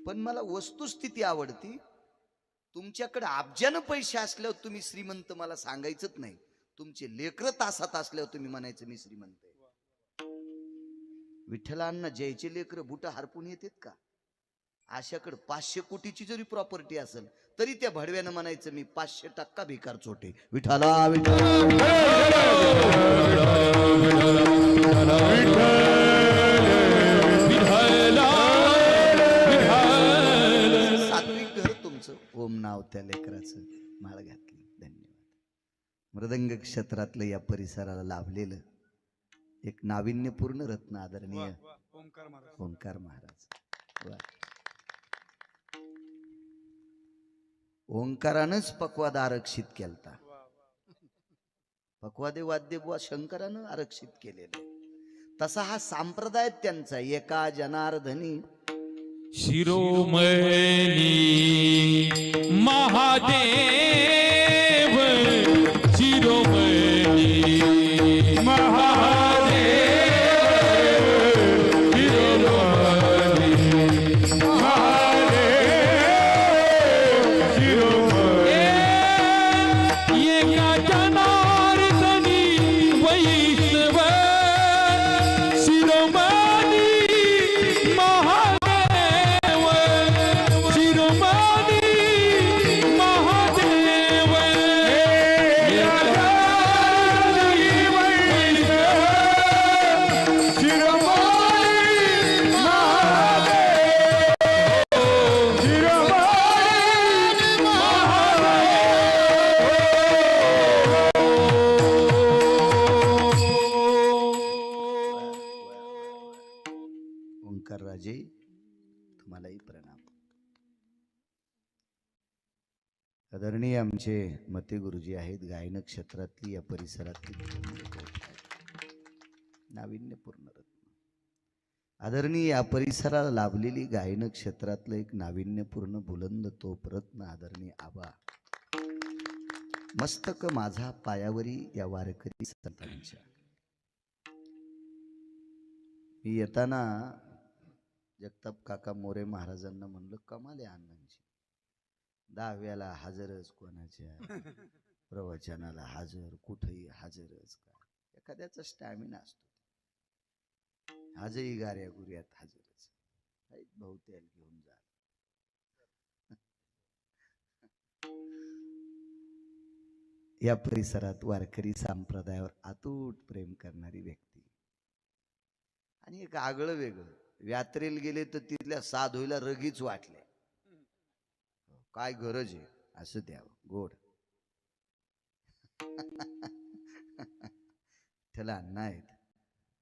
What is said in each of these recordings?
पण मला वस्तुस्थिती आवडती. तुमच्याकडे अब्जानं पैसे असल्यावर तुम्ही श्रीमंत मला सांगायचंच नाही. तुमचे लेकरं तासात असल्यावर तुम्ही म्हणायचं मी श्रीमंत आहे. विठ्ठलांना जयचे लेकरं बुट हरपून येतात का? अशाकडे 500 कोटीची जरी प्रॉपर्टी असेल तरी त्या भडव्यानं म्हणायचं मी 500% भिकार चोटे. विठ्ठला सात्विक घर तुमचं. ओम नाव त्या लेकराचं माळ घातली. धन्यवाद. मृदंग क्षेत्रातलं या परिसराला लाभलेलं एक नाविन्यपूर्ण रत्न आदरणीय ओंकार महाराज. ओंकारानंच पक्वाद आरक्षित केलता. पक्वादे वाद्य बुवा शंकरानं आरक्षित केलेले. तसा हा संप्रदाय त्यांचा. एका जनार्दनी शिरोमणी महादेव, शिरोमणी महादेव, शिरोमणी महादेव, शिरोमणी एका जनार्दनी वैष्णव शिरोमणी महादेव, शिरोमणी महादेव ओंकार राजे तुम्हालाही प्रणाम. आदरणीय आमचे मते गुरुजी आहेत. गायन क्षेत्रातली या परिसरातली नाविन्यपूर्ण रत्न. आदरणीय या परिसराला लाभलेली गायन क्षेत्रातलं एक नाविन्यपूर्ण बुलंद तोप रत्न आदरणीय आबा. मस्तक माझा पायावरी या वारकरी संतांच्या. मी येताना जगताप काका मोरे महाराजांना म्हणलं कमाल आहे अण्णांची. 10व्याला हजरच कोणाच्या प्रवचनाला हजर, कुठेही हजरच. का एखाद्याचा स्टॅमिना असतो. आजही गाऱ्या गुऱ्यात हजरच. भाऊ तेल घेऊन जा. या परिसरात वारकरी संप्रदायावर अतूट प्रेम करणारी व्यक्ती. आणि एक आगळं वेगळं. यात्रेला गेले तर तिथल्या साधूला रगीच वाटले. काय गरज आहे असं द्यावं गोड. त्याला अण्णा आहेत.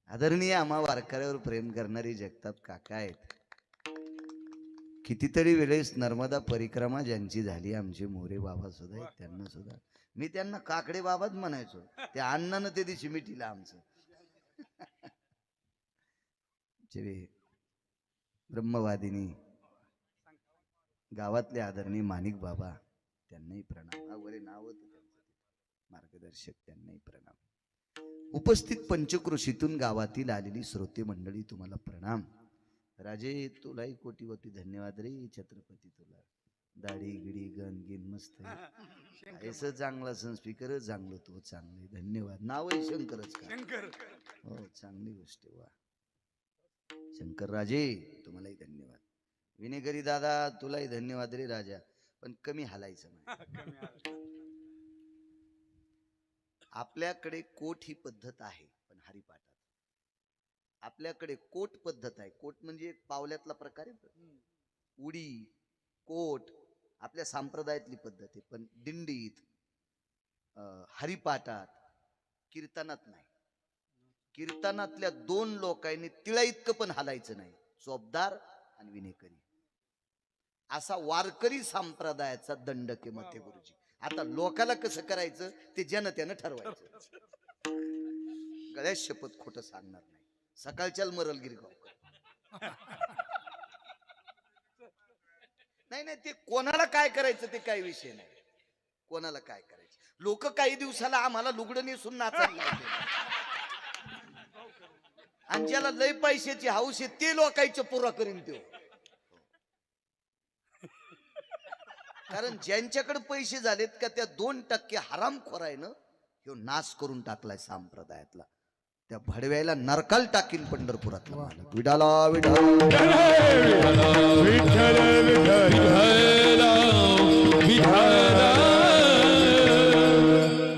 आदरणीय आम्हा वारकऱ्यावर प्रेम करणारी जगताप काका आहेत. कितीतरी वेळेस नर्मदा परिक्रमा ज्यांची झाली आमचे मोरे बाबा सुद्धा आहेत. त्यांना सुद्धा मी त्यांना काकडे बाबाच म्हणायचो. त्या अण्णानं ते दिवशी मिठीला आमचं. ब्रह्मवादिनी गावातले आदरणीय माणिक बाबा त्यांनाही प्रणाम. वगैरे नाव होतं त्यांचं मार्गदर्शक, त्यांनाही प्रणाम. उपस्थित पंचक्रोशीतून गावातील आलेली श्रोते मंडळी तुम्हाला प्रणाम. राजे तुलाही कोटीवती धन्यवाद रे. छत्रपती तुला दाढी गिडी गण गिन मस्त आहे. चांगला सण स्पीकर चांगलं तो चांगले. धन्यवाद. नावही शंकरच का? हो चांगली गोष्ट. वा शंकर राजे तुम्हालाही धन्यवाद. विनेकरी दादा तुलाही धन्यवाद रे राजा. पण कमी हालायचं नाही. आपल्याकडे कोट ही पद्धत आहे. पण हरिपाठात आपल्याकडे कोट पद्धत आहे. कोट म्हणजे एक पावल्यातला प्रकार आहे. उडी कोट आपल्या संप्रदायातली पद्धत आहे. पण दिंडीत हरिपाठात कीर्तनात नाही. कीर्तनातल्या 2 लोकांनी तिळा इतकं पण हालायचं नाही. चोपदार आणि विनेकरी असा वारकरी संप्रदायाचा दंडक आहे मते गुरुजी. आता लोकाला कसं करायचं ते जनतेनं ठरवायचं. गळ्यात शपथ खोटं सांगणार नाही. सकाळच्याल मरल गिरगाव. नाही नाही ते कोणाला काय करायचं ते काही विषय नाही. कोणाला काय करायचं. लोक काही दिवसाला आम्हाला लुगडं नेसून नाचायला लागले. आणि ज्याला लय पैशाची हौस आहे ते लोकांचं पुरा करीन तो. कारण ज्यांच्याकडे पैसे झालेत का त्या 2% हरामखोरायनं ह्यो नाश करून टाकलाय संप्रदायातला. त्या भडव्याला नरकाल टाकीन पंढरपुरातला मालक. विडाला विडा विठ्ठल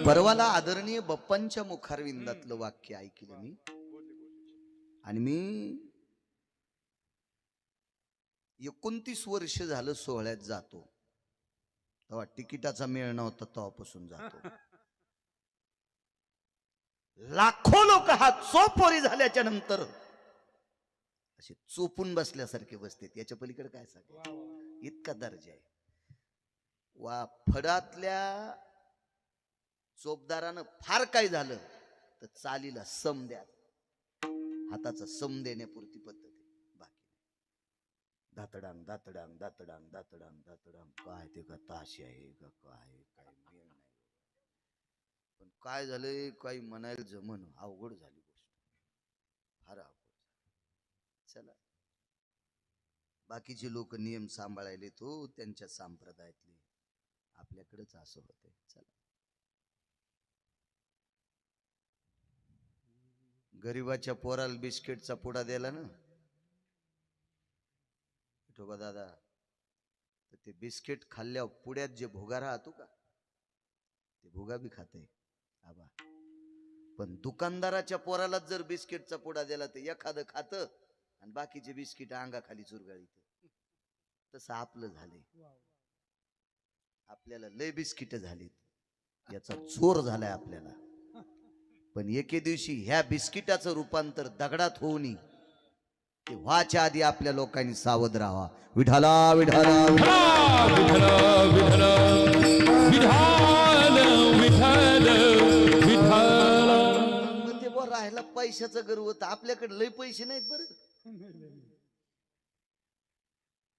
परवाला आदरणीय बाप्पांच्या मुखारविंदातलं वाक्य ऐकलं मी. आणि मी 29 वर्ष झालं सोहळ्यात जातो. तेव्हा तिकिटाचा मेळ नव्हता, तेव्हापासून जातो. लाखो लोक हा चोपोरी झाल्याच्या नंतर असे चोपून बसल्यासारखे बसते. याच्या पलीकडे काय सांग, इतका दर्जा आहे. वा फडातल्या चोपदारानं फार काय झालं तर चालीला सम द्या, हाताचा सम देण्यापुरती पद्धत आहे. बाकी दातडांग दातडांग दातडांग दातडांग दातडांग काय ते का ताशी आहे का काय काय मेळ नाही. पण काय झालंय काही म्हणायला जमन, अवघड झाली गोष्ट, फार अवघड. चला बाकीचे लोक नियम सांभाळायले तो त्यांच्या संप्रदायातले, आपल्याकडेच असं होते. चला गरीबाच्या पोराला बिस्किटचा पुडा दिला ना ठोका दादा, तर ते बिस्किट खाल्ल्यावर पुड्यात जे भोगा राहतो का ते भोगा बी खाते आबा. पण दुकानदाराच्या पोराला जर बिस्किटचा पुडा दिला तर एखादं खातं आणि बाकीचे बिस्किट अंगाखाली चुरगाळीत. तसं आपलं झालंय. आपल्याला लय बिस्किट झालीत, याचा जोर झालाय आपल्याला. पण एके दिवशी ह्या बिस्किटाचं रूपांतर दगडात होऊ नये ते व्हाच्या आधी आपल्या लोकांनी सावध राहावा. विठाला विठाला मग ते बरं राहिला पैशाचं गर्व, तर आपल्याकडे लय पैसे नाहीत बरं.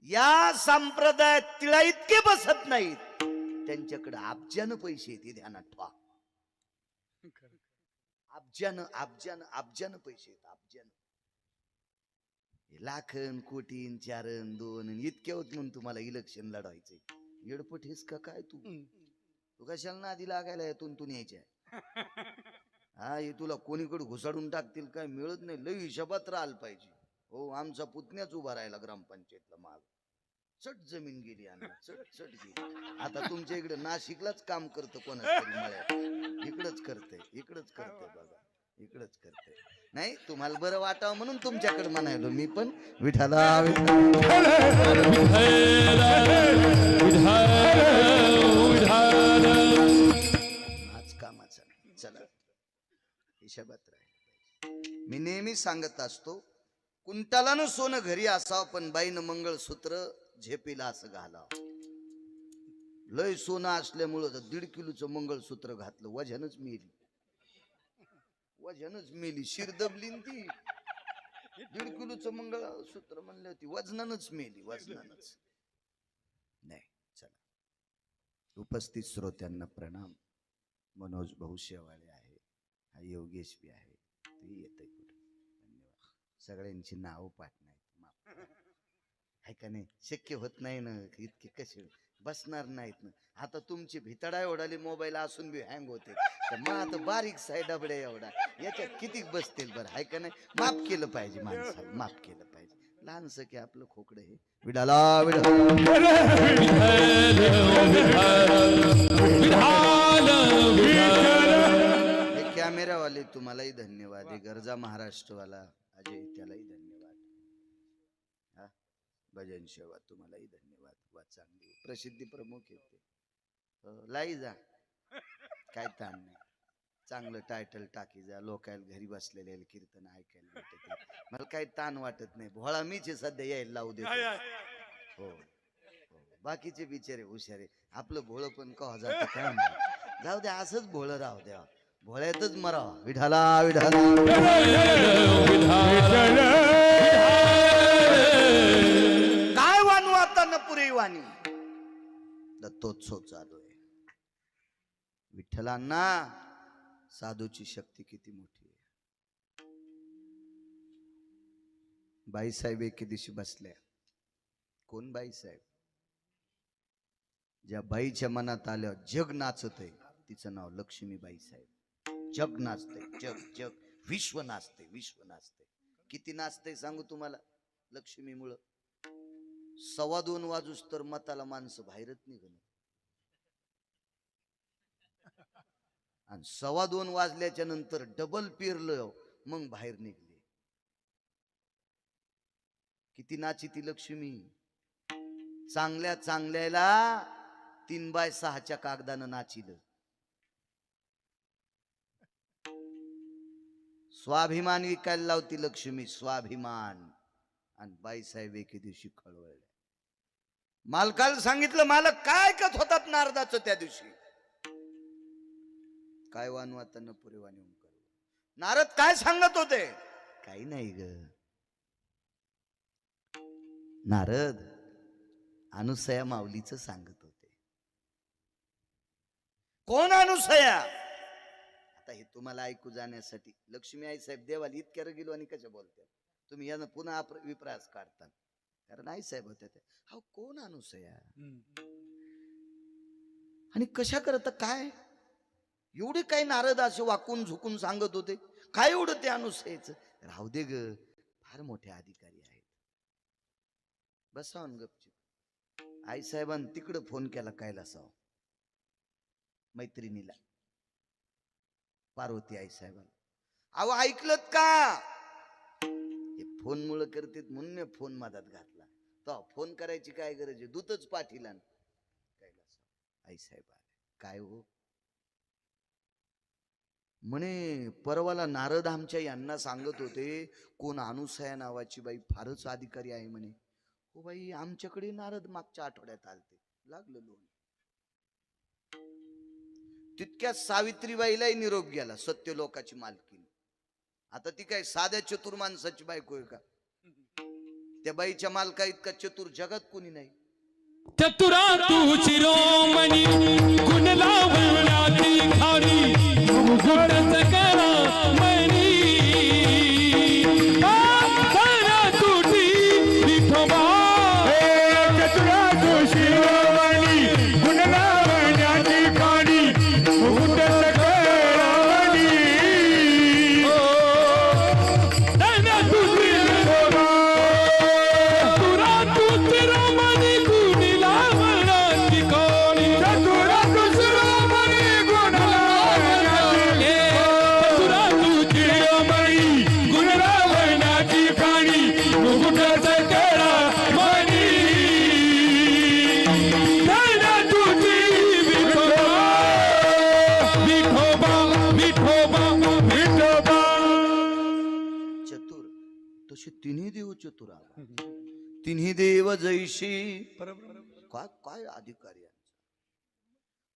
या संप्रदायात तिळा इतके बसत नाहीत, त्यांच्याकडे अब्जानं पैसे येते, ध्यानात ठेवा. अब्जानं अब्जानं अब्जानं पैसे येत, अब्जानं. लाखन कोटीन चारन दोन इतके होत म्हणून तुम्हाला इलेक्शन लढवायचंय. येडपट हेस का काय तू कशाला नादी लागायला येतून यायच्या. हा हे तुला कोणीकडे घुसाडून टाकतील काय मिळत नाही, लय हिशोबात राहायला पाहिजे. हो आमचा पुतण्याच उभा राहिला ग्रामपंचायतला, माग चट जमीन गेली आणि चट चट गेली. आता तुमच्या इकडे नाशिकलाच काम करतं कोणाच तरी मळ्यात, इकडंच करतंय बघा, इकडंच करतंय. नाही तुम्हाला बरं वाटावं म्हणून तुमच्याकडे म्हणायलो मी पण. विठाला आज कामाचा नाही. चला हिशोबात राहील. मी नेहमी सांगत असतो, कुंटालानं सोनं घरी असावं पण बाईनं मंगळसूत्र झेपीला असं घालावं. लय सोनं असल्यामुळं 1.5 किलोचं मंगळसूत्र घातलं, वजनच मेली, वजनच मेली. शिर दबली ती. 1.5 किलोचं मंगळसूत्र म्हणलं ती वजनानच मेली, वजनानच नाही. चला उपस्थित श्रोत्यांना प्रणाम. मनोज भाऊ शेवाळे आहे, हा योगेश बी आहे, ते येते कुठे. धन्यवाद. सगळ्यांची नावं पाठ नाहीत, माफ आहे का नाही. शक्य होत नाही ना, इतके कसे बसणार नाहीत ना. आता तुमची भितडा एवढाली मोबाईल असून बी हँग होते, तर मग आता बारीक साईड डबड्या एवढा याच्यात किती बसतील बरं, आहे का नाही. माफ केलं पाहिजे माणसाला, माफ केलं पाहिजे. लहानसं की आपलं खोकडं हे. विडाला हे कॅमेरावाले तुम्हालाही धन्यवाद. हे गरजा महाराष्ट्रवाला अजय त्यालाही धन्यवाद. हा भजन सेवा तुम्हालाही धन्यवाद. वा चांगली प्रसिद्धी प्रमुख येते लाई जा, काय ताण नाही. चांगलं टायटल टाकी जा, लोकायला घरी बसलेले कीर्तन ऐकायला भेटते. मला काही ताण वाटत नाही. भोळा मीच सध्या यायला लावू देतो. हो बाकीचे बिचारे हुशारे, आपलं भोळं पण कवा जातं काय नाही. जाऊ द्या, असंच भोळं राहू द्या, भोळ्यातच मरावा. विठाला विठाला काय वानू आता न पुरे वाणी. दत्तोत्सव चालू आहे. विठ्ठलांना साधूची शक्ती किती मोठी आहे. बाईसाहेब एके दिवशी बसल्या. कोण बाईसाहेब? ज्या बाईच्या मनात आल्यावर जग नाचत आहे तिचं नाव लक्ष्मीबाई साहेब. जग नाचतंय, जग जग विश्व नाचते, विश्व नाचते. किती नाचतंय सांगू तुम्हाला लक्ष्मीमुळं. 2:15 वाजूस तर मताला माणसं बाहेरच निघणं, आणि 2:15 वाजल्याच्या नंतर डबल पेरलं मग बाहेर निघले. किती नाची ती लक्ष्मी. चांगल्या चांगल्याला 3x6च्या कागदानं नाचिलं. स्वाभिमान विकायला लावती लक्ष्मी, स्वाभिमान. आणि बाईसाहेब एके दिवशी खळवळले. मालकाला सांगितलं, मालक काय ऐकत होतात नारदाचं त्या दिवशी. काय वानू आता न पुरे वाणी ओंकार. नारद काय सांगत होते. काही नाही ग नारद, अनुसया माऊलीच सांगत होते. कोण अनुसया. आता हे तुम्हाला ऐकू जाण्यासाठी लक्ष्मी आई साहेब देवाला इतक्या रगिलो आणि कशा बोलतात तुम्ही, यानं पुन्हा विप्रास काढतात. कारण आई साहेब होत्या त्या. हा कोण अनुसया आणि कशा करत काय एवढे काय नारद असे वाकून झुकून सांगत होते. काय एवढं ते अनुसयाचं. राहू दे ग, फार मोठे अधिकारी आहेत. बसावून गपचिप. आई साहेबांनी तिकडं फोन केला कैलासाव मैत्रिणीला, पार्वती आई साहेबांना. अहो ऐकलत का, हे फोन मुळे करतेत म्हणून मी फोन मधात घातला. तो फोन करायची काय गरज आहे, दूतच पाठीला. कैलासाव आई साहेब आले. काय हो म्हणे, परवाला नारद आमच्या यांना सांगत होते कोण अनुसया नावाची बाई फारच अधिकारी आहे म्हणे. हो बाई, आमच्याकडे नारद मागच्या आठवड्यात आलते. लागलं लोन. तितक्यात सावित्रीबाईलाही निरोप गेला, सत्यलोकाची मालकीन. आता ती काय साध्या चतुर माणसाची बायको आहे का. त्या बाईच्या मालका इतका चतुर जगात कोणी नाही. चतुरा तू शिरोमणी गुण लावण्याची खाणी मुकुट सकला मणी चतुरा तुझी विठोबा. चतुरा तू शिरोमणी गुण लावण्याची खाणी मुकुट सकला मणी धन्य तुझी विठोबा. चतुरा तू शिरोमणी तिन्ही देव चतुरा, तिन्ही देव जैशी. काय काय अधिकारी.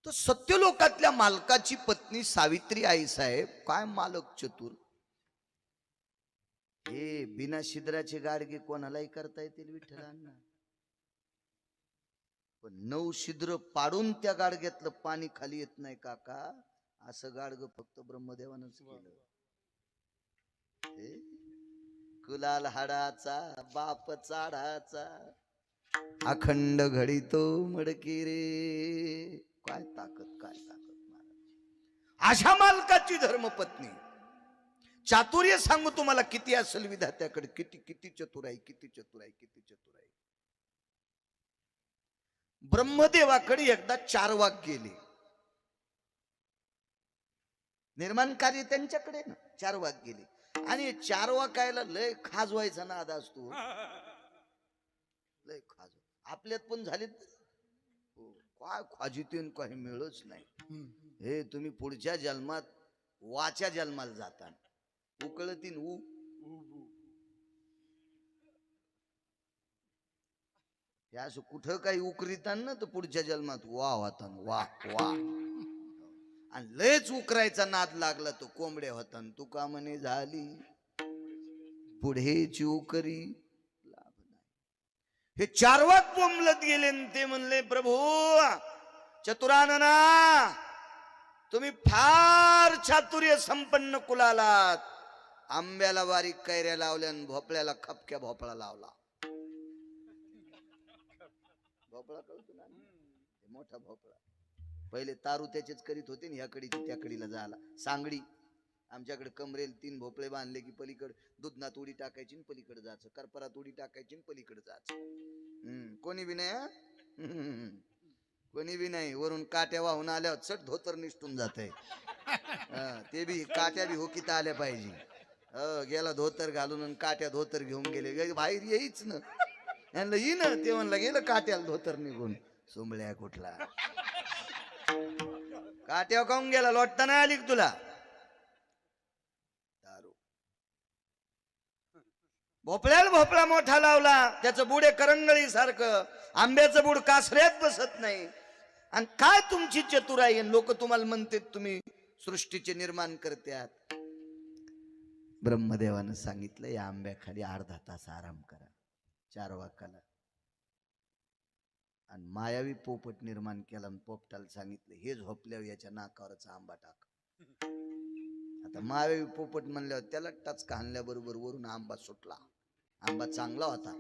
तर सत्यलोकातल्या मालकाची पत्नी सावित्री आई साहेब काय मालक चतुर. हे बिना शिद्राचे गाडगे कोणालाही करता येतील विठ्ठलांना, पण 9 शिद्र पाडून त्या गाडग्यातलं पाणी खाली येत नाही काका. असं गाडग फक्त ब्रह्मदेवानंच केलं. कुलाल हाडाचा बाप चाडाचा अखंड घडी तो मडकी रे. काय ताकद, काय ताकद. अशा मालकाची धर्मपत्नी. चातुर्य सांगू तुम्हाला किती असेल विधात्याकडे. किती किती चतुर आहे, किती चतुर आहे, किती चतुर आहे. ब्रह्मदेवाकडे एकदा 4 वाघ गेले. निर्माण कार्य त्यांच्याकडे ना. 4 वाघ गेले आणि 4 वाकायला लय खाजवायचा नाद असतो. लय खाज आपल्यात पण झाले. काय खाजितीन काही मिळच नाही. हे तुम्ही पुढच्या जन्मात वाच्या जन्माला जाता. उकळतीन हे असं कुठं काही उकरीतान ना, तर पुढच्या जन्मात वा होता वा वा. आणि लयच उकरायचा नाद लागला तो कोंबड्या होता. तू का म्हणे झाली पुढेची उकरी लाभ नाही. हे 4 वाघ बोंबलत गेले. ते म्हणले, प्रभू चतुरानना, तुम्ही फार चातुर्य संपन्न कुलालात. आंब्याला बारीक कैऱ्या लावल्या आणि भोपळ्याला खपक्या भोपळा लावला. भोपळा कळतो ना, मोठा भोपळा. पहिले तारू त्याचेच करीत होते ना, ह्या कडीची त्या कडीला जायला सांगडी. आमच्याकडे कमरेल 3 भोपळे बांधले की पलीकडे दुधनात उडी टाकायची आणि पलीकडे जायचं, करपरात उडी टाकायची आणि पलीकडे जायचं. कोणी बी नाही कोणी बी नाही. वरून काट्या वाहून आल्यावर चट धोतर निसटून जाते. ते बी काट्या बी होकीत आल्या पाहिजे. गेला धोतर घालून आणि काट्या धोतर घेऊन गेले, बाहेर येईच ना. यांना येई ना, ते म्हणलं गेलं काट्याला धोतर निघून. सोंबळ्या कुठला काट्या काऊन गेला, लोटता नाही आली तुला. दारू. भोपळ्याला भोपळा मोठा लावला, त्याचं बुडे करंगळी सारखं, आंब्याचं बुड कासऱ्यात बसत नाही. आणि काय तुमची चतुराई, लोक तुम्हाला म्हणते तुम्ही सृष्टीचे निर्माण करत्यात. ब्रह्मदेवानं सांगितलं या आंब्याखाली अर्धा तास आराम करा, 4 वाकाला. आणि मायावी पोपट निर्माण केला आणि पोपटाला सांगितलं हे झोपल्यावर याच्या नाकावरच आंबा टाक. आता मायावी पोपट म्हणल्यावर त्याला टचका हाणल्याबरोबर वरून आंबा सुटला. आंबा चांगला होता,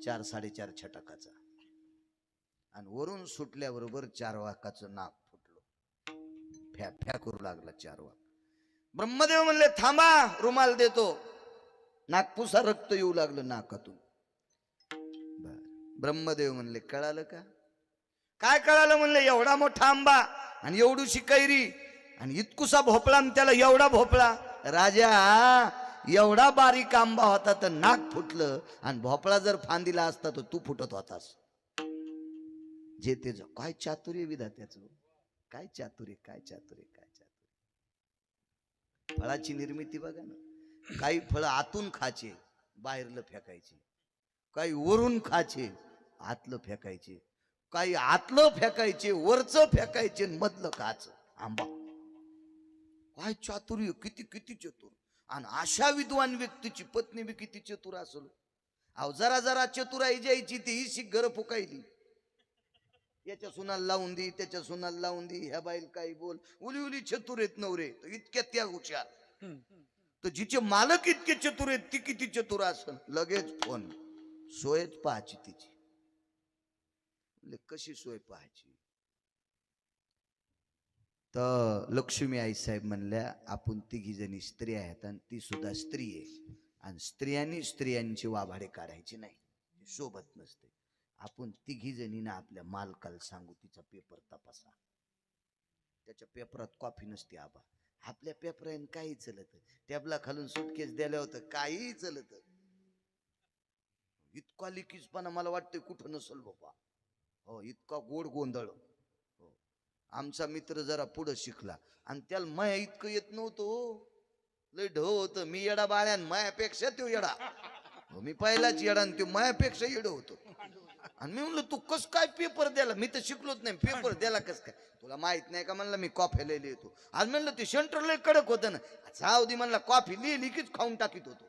4-4.5 छटाकाचा. आणि वरून सुटल्याबरोबर 4 वाकाचं नाक फुटलं, फ्या फ्या करू लागला 4 वाक. ब्रह्मदेव म्हणले थांबा, रुमाल देतो. नागपुसा रक्त येऊ लागलं नाकातून. ब्रह्मदेव म्हणले कळालं का? काय कळालं म्हणले, एवढा मोठा आंबा आणि एवढूशी कैरी आणि इतकुसा भोपळा आणि त्याला एवढा भोपळा. राजा एवढा बारीक आंबा होता तर नाक फुटलं, आणि भोपळा जर फांदीला असता तर तू फुटत होतास. जे ते काय चातुर्य विधात्याच, काय चातुर्य, काय चातुर्य, काय चातुर्य. फळाची निर्मिती बघा ना, काही फळ आतून खायचे बाहेरलं फेकायचे, काही वरून खायचे आतलं फेकायचे, काही आतलं फेकायचे वरचं फेकायचे, मधलं खायचं. आंबा काय चातुर्य, किती किती चतुर. आणि अशा विद्वान व्यक्तीची पत्नी बी किती चतुर असेल. अहो जरा जरा चतुराई जायची ती ही शिक घर फुकायली. याच्या सुनाला लावून दी, त्याच्या सुनाला लावून दी, ह्या बाईल काही बोल. उली उली चतुर आहेत नवरे, इतक्या त्या हुशार. तर जिचे मालक इतके चतुर आहेत ती किती चतुर असेल. लगेच फोन, सोयच पाहायची तिची. कशी सोय पाहायची? तर लक्ष्मी आई साहेब म्हणल्या आपण 3 जणी स्त्री आहेत आणि ती सुद्धा स्त्री आहे, आणि स्त्रियांनी स्त्रियांची वाभाडे काढायची नाही, सोबत नसते. आपण 3 जणींना आपल्या मालकाला सांगू तिचा पेपर तपासा. त्याच्या पेपरात कॉफी नसते आबा, आपल्या पेपराने काही चलत. टॅबला खालून सुटकेस द्यायला होतं, काही चलत. इतका लिकीजपणा मला वाटतं कुठं नसल बाबा. हो, इतका गोड गोंधळ. हो, आमचा मित्र जरा पुढं शिकला आणि त्याला माया इतकं येत नव्हतं. लय ढ होतं. मी येडा बाळ्यान मायापेक्षा तो येडा. मी पहिलाच येडा आणि तो मायापेक्षा येडं होतो. आणि मी म्हणलं तू कस काय पेपर द्याला, मी तर शिकलोच नाही, पेपर द्याला कस काय, तुला माहित नाही का म्हणलं मी कॉफी लिहिली होतो. आज म्हणलं ते सेंटर लय कडक होतं ना. जाऊ दे म्हणला, कॉफी लिहिली कीच खाऊन टाकीत होतो.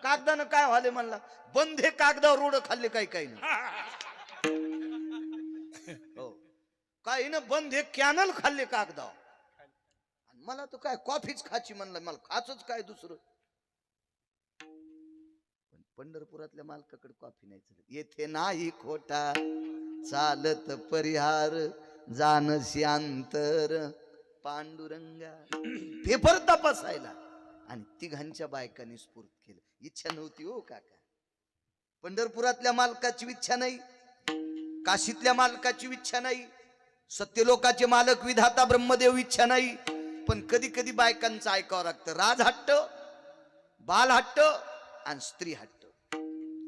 कागदानं काय व्हाले म्हणला, बंधे कागदावर रोड खाल्ले काही काही नाही. हो, काही ना बंधे कॅनल खाल्ले कागदावर. आणि मला तर काय कॉफीच खाची म्हणलं, मला खाचच काय दुसरं. पण पंढरपुरातल्या मालकाकडे कॉफी नाही चालत. येथे नाही खोटा चालत परिहार, जाण शांतर पांडुरंगा. पेपर तपासायला आणि 3घांच्या बायकांनी स्फूर्त केलं. इच्छा नव्हती हो काका. पंढरपुरातल्या मालकाची इच्छा नाही, काशीतल्या मालकाची इच्छा नाही, सत्यलोकाचे मालक विधाता ब्रह्मदेव इच्छा नाही. पण कधी कधी बायकांचं ऐकावं लागतं. राज हट्ट, बाल हट्ट आणि स्त्री हट्ट.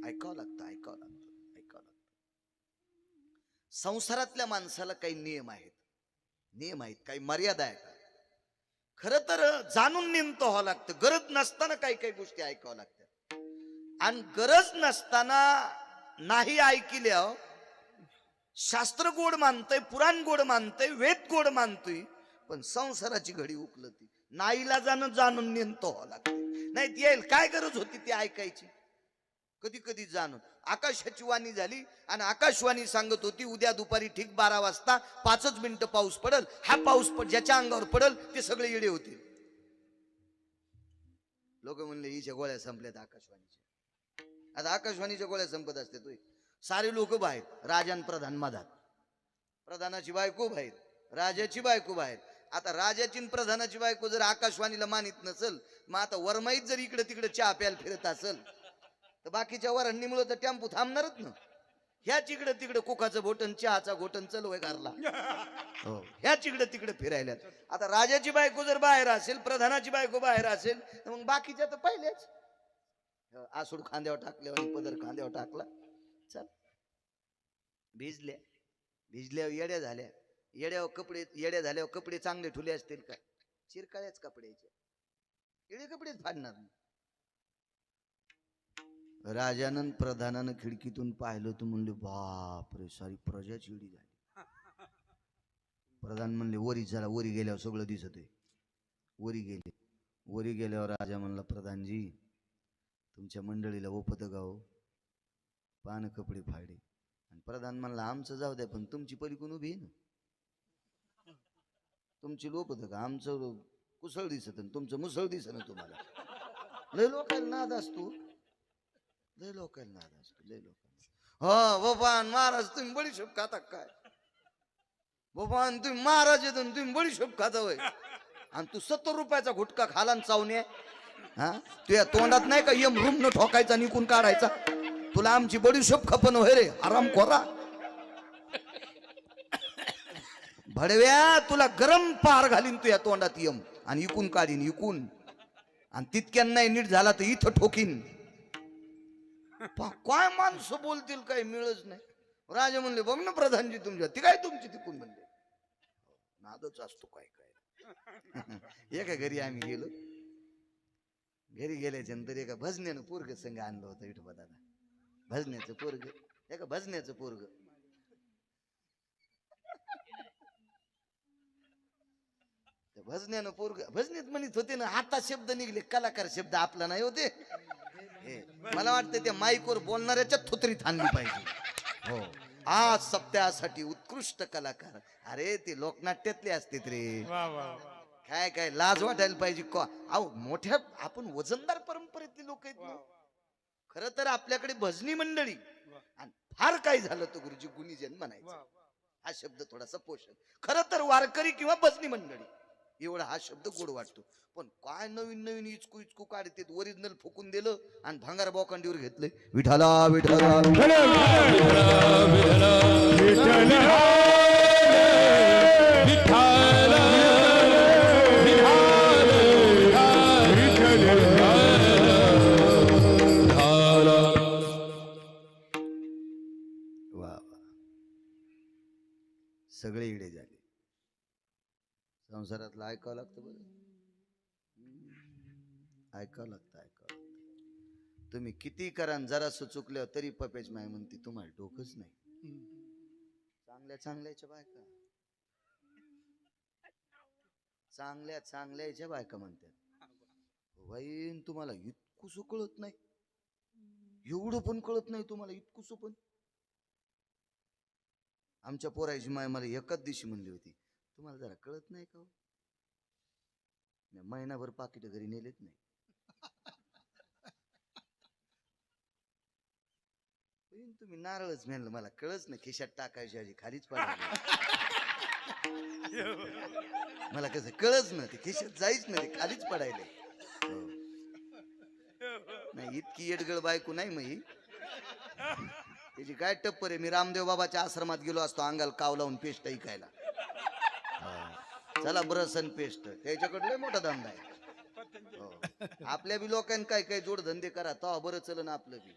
ऐकावं लागतं, ऐकावं लागतं, ऐकावं लागतं. संसारातल्या माणसाला काही नियम आहेत, नियम आहेत, काही मर्यादा आहेत. खर तर जाणून नेमतं व्हावं लागतं. गरज नसताना काही काही गोष्टी ऐकावं लागतात. आणि गरज नसताना नाही ऐकल्या, शास्त्र गोड मानतय, पुराण गोड मानतय, वेद गोड मानतोय, पण संसाराची घडी उकलती. नाईला जाणून नेमतं व्हावं लागतं. नाही येईल काय गरज होती ती ऐकायची. कधी कधी जाणून आकाशाची वाणी झाली आणि आकाशवाणी सांगत होती उद्या दुपारी ठीक 12 वाजता 5 मिनिटं पाऊस पडल. हा पाऊस ज्याच्या अंगावर पडल ते सगळे येडे होतील. लोक म्हणले हिच्या गोळ्या संपल्यात आकाशवाणीच्या. आता आकाशवाणीच्या गोळ्या संपत असते तो सारे लोक बाहेर, राजन प्रधान मधात. प्रधानाची बायको बाहेर, राजाची बायको बाहेर. आता राजाची आणि प्रधानाची बायको जर आकाशवाणीला मानित नसल, मग आता वरमाईत जर इकडे तिकडे चहा प्यायला फिरत असल, तर बाकीच्या वरांनीमुळे तर टेम्पो थांबणारच ना. ह्याच इकडे तिकडे कुकाचं घोटण, चहाचा घोटण चलवय घरला. हो, ह्याच इकडे तिकडे फिरायला. आता राजाची बायको जर बाहेर असेल, प्रधानाची बायको बाहेर असेल, तर मग बाकीच्या तर पहिलेच आसूड खांद्यावर टाकले आणि पदर खांद्यावर टाकला, चल. भिजल्या भिजल्यावर येड्या झाल्या, येड्या झाल्यावर कपडे चांगले ठुले असतील का? चिरकाळ्याच कपड्याचे, येडे कपडेच फाडणार. राजानं प्रधानानं खिडकीतून पाहिलं तर म्हणले, बाप रे, सारी प्रजाच येडी झाली. प्रधान म्हणले, वरी चला. वरी गेल्यावर सगळं दिसत आहे. वरी गेले. वरी गेल्यावर राजा म्हणला, प्रधानजी तुमच्या मंडळीला ओपत गाव, पान कपडे फाडे. आणि प्रधान म्हणला, आमचं जाऊ द्या, पण तुमची पलीकडून उभी आहे ना, तुमची लोपत का? आमचं कुसळ दिसत तुमचं मुसळ दिसत ना तुम्हाला. लय लोकांना नाद असतो, लय लोकांना नाद असतो, लय लोकांना. हो भगवान महाराज, तुम्ही बडीशोप खाता काय? भगवान तुम्ही महाराज येतो, तुम्ही बडीशोप खाता होय? आणि तू 70 रुपयाचा गुटखा खाला आणि चावणे. हा, तुझ्या तोंडात नाही का यम रूम न ठोकायचा, निकून काढायचा? तुला आमची बडीशोप खपन होय रे, आराम खोरा. भडव्या, तुला गरम पार घालीन तुझ्या तोंडात यम, आणि इकून काढीन, इकून. आणि तितक्यान नाही नीट झाला तर इथं ठोकीन. काय माणसं बोलतील, काय मिळच नाही. राजा म्हणले, बघ ना प्रधानजी तुमच्या, ती काय तुमची तिकून म्हणले. नादच असतो काय काय. एका घरी आम्ही गेलो, घरी गेल्याच्या नंतर एका भजन्यानं पोरग संग आणलं होतं विठोबा दादा. भजन्याचं पोरग, एका भजन्याचं पोरग. भजन्यानं पोरग, भजनीत म्हणत होते ना, आता शब्द निघले, कलाकार शब्द आपला नाही होते. मला वाटतं त्या माईकवर बोलणाऱ्याच्या थोतरीत आणली पाहिजे. हो, आज सप्त्यासाठी उत्कृष्ट कलाकार. अरे ते लोकनाट्यातले असते रे. काय काय लाज वाटायला पाहिजे. अहो, मोठ्या आपण वजनदार परंपरेतले लोक आहेत. खर तर आपल्याकडे भजनी मंडळी, आणि फार काय झालं तर गुरुजी गुणीजन म्हणायचं. हा शब्द थोडासा पोषक. खर तर वारकरी किंवा भजनी मंडळी, एवढा हा शब्द गोड वाटतो. पण काय नवीन नवीन इचकू इचकू काढते. ओरिजिनल फुकून दिलं आणि भांगार बोकांडीवर घेतलंय. विठाला विठाला सगळे इडे झाले. संसारातलं ऐकावं लागतं बरं, ऐकावं लागतं, ऐकावं लागतं. तुम्ही किती करा, जरासं चुकल्यावर तरी पपेच माय म्हणते, तुम्हाला डोकंच नाही. चांगल्या चांगल्याच्या बायका, चांगल्या चांगल्याच्या बायका म्हणतात, वाईन तुम्हाला इतकुसं कळत नाही, एवढं पण कळत नाही तुम्हाला, इतकुसं पण. आमच्या पोराची माय मला एकाच दिवशी म्हणली होती, तुम्हाला जरा कळत नाही का? महिनाभर पाकिट घरी नेलेत नाही. तुम्ही नारळच म्हणलं, मला कळच नाही. खिशात टाकायची आधी खालीच पडायची. मला कसं कळच ना, ते खिशात जायच ना, ते खालीच पडायले. नाही, इतकी येडगळ बायको नाही मग. त्याची काय टप्पर आहे. मी रामदेव बाबाच्या आश्रमात गेलो असतो अंगाला काव लावून पेस्ट ऐकायला. चला ब्रसन पेस्ट, त्याच्याकडे लय मोठा धंदा आहे. आपल्या बी लोकांनी काय काय जोडधंदे करा, तेव्हा बरं चलन आपलं बी.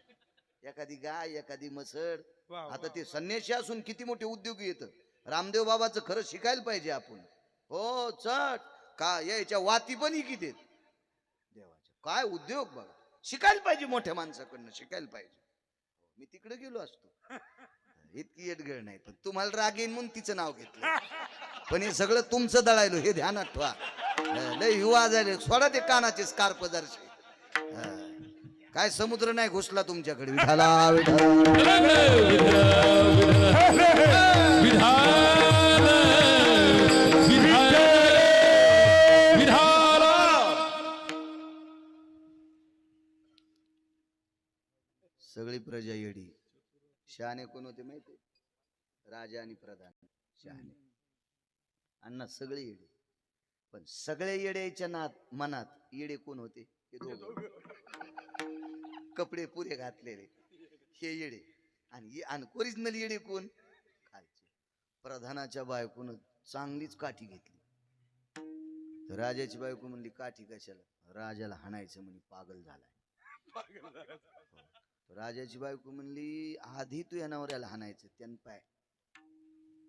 एखादी गाय, एखादी मसड. आता ते संन्यासी असून किती मोठे उद्योगी येत. रामदेव बाबाचं खरं शिकायला पाहिजे आपण. हो, चट का याच्या वाती पण किती देवाच्या, काय उद्योग बघा. शिकायला पाहिजे, मोठ्या माणसाकडनं शिकायला पाहिजे. मी तिकडे गेलो असतो. इतकी येडगळ नाही, पण तुम्हाला राग येईन म्हणून तिचं नाव घेतलं. पण हे सगळं तुमचं दळायलो हे ध्यानात ठेवा. लय युवा झाले, सोडा ते कानाचे स्कार्प जरसे. काय समुद्र नाही घुसला तुमच्याकडे. विठाला सगळी प्रजा येडी. शहाणे कोण होते माहिती? राजा आणि प्रधान शहाणे. अण्णा सगळे येडे, पण सगळे येड्याच्या मनात येडे कोण होते? हे दोघं. कपडे पुरे घातलेले हे येडे, आणि ओरिजिनल येडे कोण? खालचे. प्रधानाच्या बायकोनं चांगलीच काठी घेतली, तर राजाची बायको म्हणली काठी कशाला? राजाला हाणायचं म्हणे, पागल झालाय. राजाची बायको म्हणली आधी तू या नवऱ्याला हाणायचं, त्यान पाय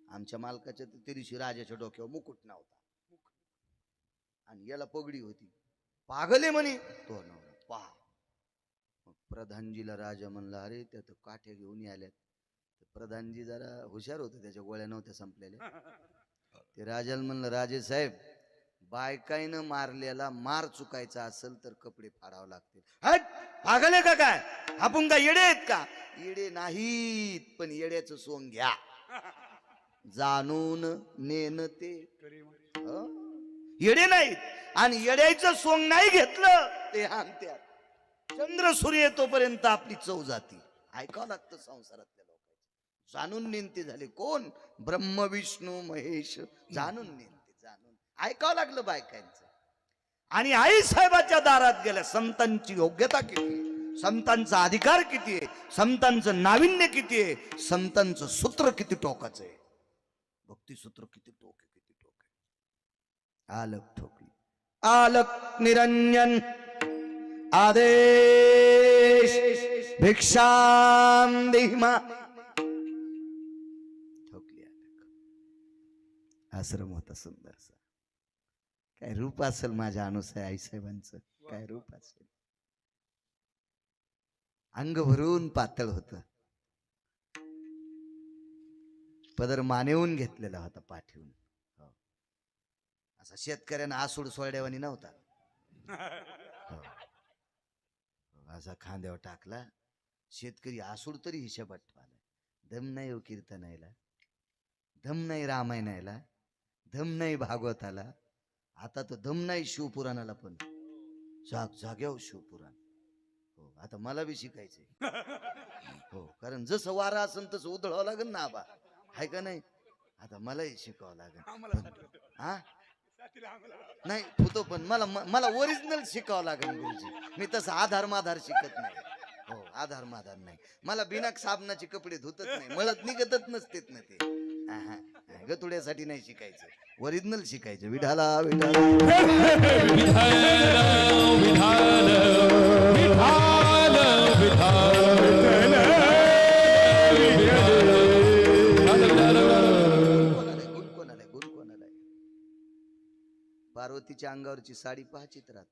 आमच्या मालकाच्या तर त्या दिवशी राजाच्या डोक्यावर मुकुट नव्हता आणि याला पगडी होती, पागल आहे म्हणे तो नवरा. पहा, मग प्रधानजीला राजा म्हणला अरे त्या तर काठ्या घेऊन आल्यात. तर प्रधानजी जरा हुशार होते, त्याच्या गोळ्या नव्हत्या संपलेल्या. ते राजाला म्हणलं राजे साहेब, बायकाईनं मारलेला मार चुकायचा असेल तर कपडे फाडावं लागतील. हट, पागल आहे का काय? आपण का येडे आहेत का? येडे नाहीत, पण येड्याचं सोंग घ्या, जाणून नेन ते. येडे नाहीत, आणि येड्याचं सोंग नाही घेतलं ते आणत्यात. चंद्र सूर्य येतोपर्यंत आपली चव जाती. ऐकावं लागतं संसारातल्या लोकांचं. जाणून नेनते झाले कोण? ब्रह्म विष्णू महेश. जाणून नेनते, जाणून ऐकावं लागलं बायकांचं. आणि आई साहेबाच्या दारात गेल्या. संतांची योग्यता किती, संतांचा अधिकार किती आहे, संतांचं नाविन्य किती आहे, संतांचं सूत्र किती टोकाचं आहे, भक्ती सूत्र किती टोक आहे, किती टोक आहे. आलक ठोकली, आलक निरंजन आदेश भिक्षाम देहिमा. ठोकली आलक. आश्रम होता सुंदरसा. काय रूप असेल माझ्या अनुसाय आईसाहेबांचं, काय रूप असेल. अंग भरून पातळ होत, पदर मानेवून घेतलेला होता पाठीवून. असा शेतकऱ्यांना आसूड सोड्यावानी नव्हता. असा खांद्यावर टाकला. शेतकरी आसूड तरी हिशोबात ठेवला. दम नाही हो कीर्तनायला, दम नाही रामायणाला, दम नाही भागवताला. आता तर दम नाही शिवपुराणाला पण. जाग्यावर शिवपुराण. हो, आता मला बी शिकायचंय. हो, कारण जसं वारा असेल तसं उधळावं लागेल ना आबा, आहे का नाही? आता मलाही शिकावं लागेल. हा नाही होतो, पण मला ओरिजिनल शिकावं लागेल गुरुजी. मी तसं आधार माधार शिकत नाही. हो, आधार माधार नाही. मला बिना साबणाचे कपडे धुतच नाही, मळत निघतच नसतेत ना ते. गतुड्यासाठी नाही शिकायचं, ओरिजिनल शिकायचं. विठाला विठाला गुण कोणाला? पार्वतीच्या अंगावरची साडी पहा चित्रात.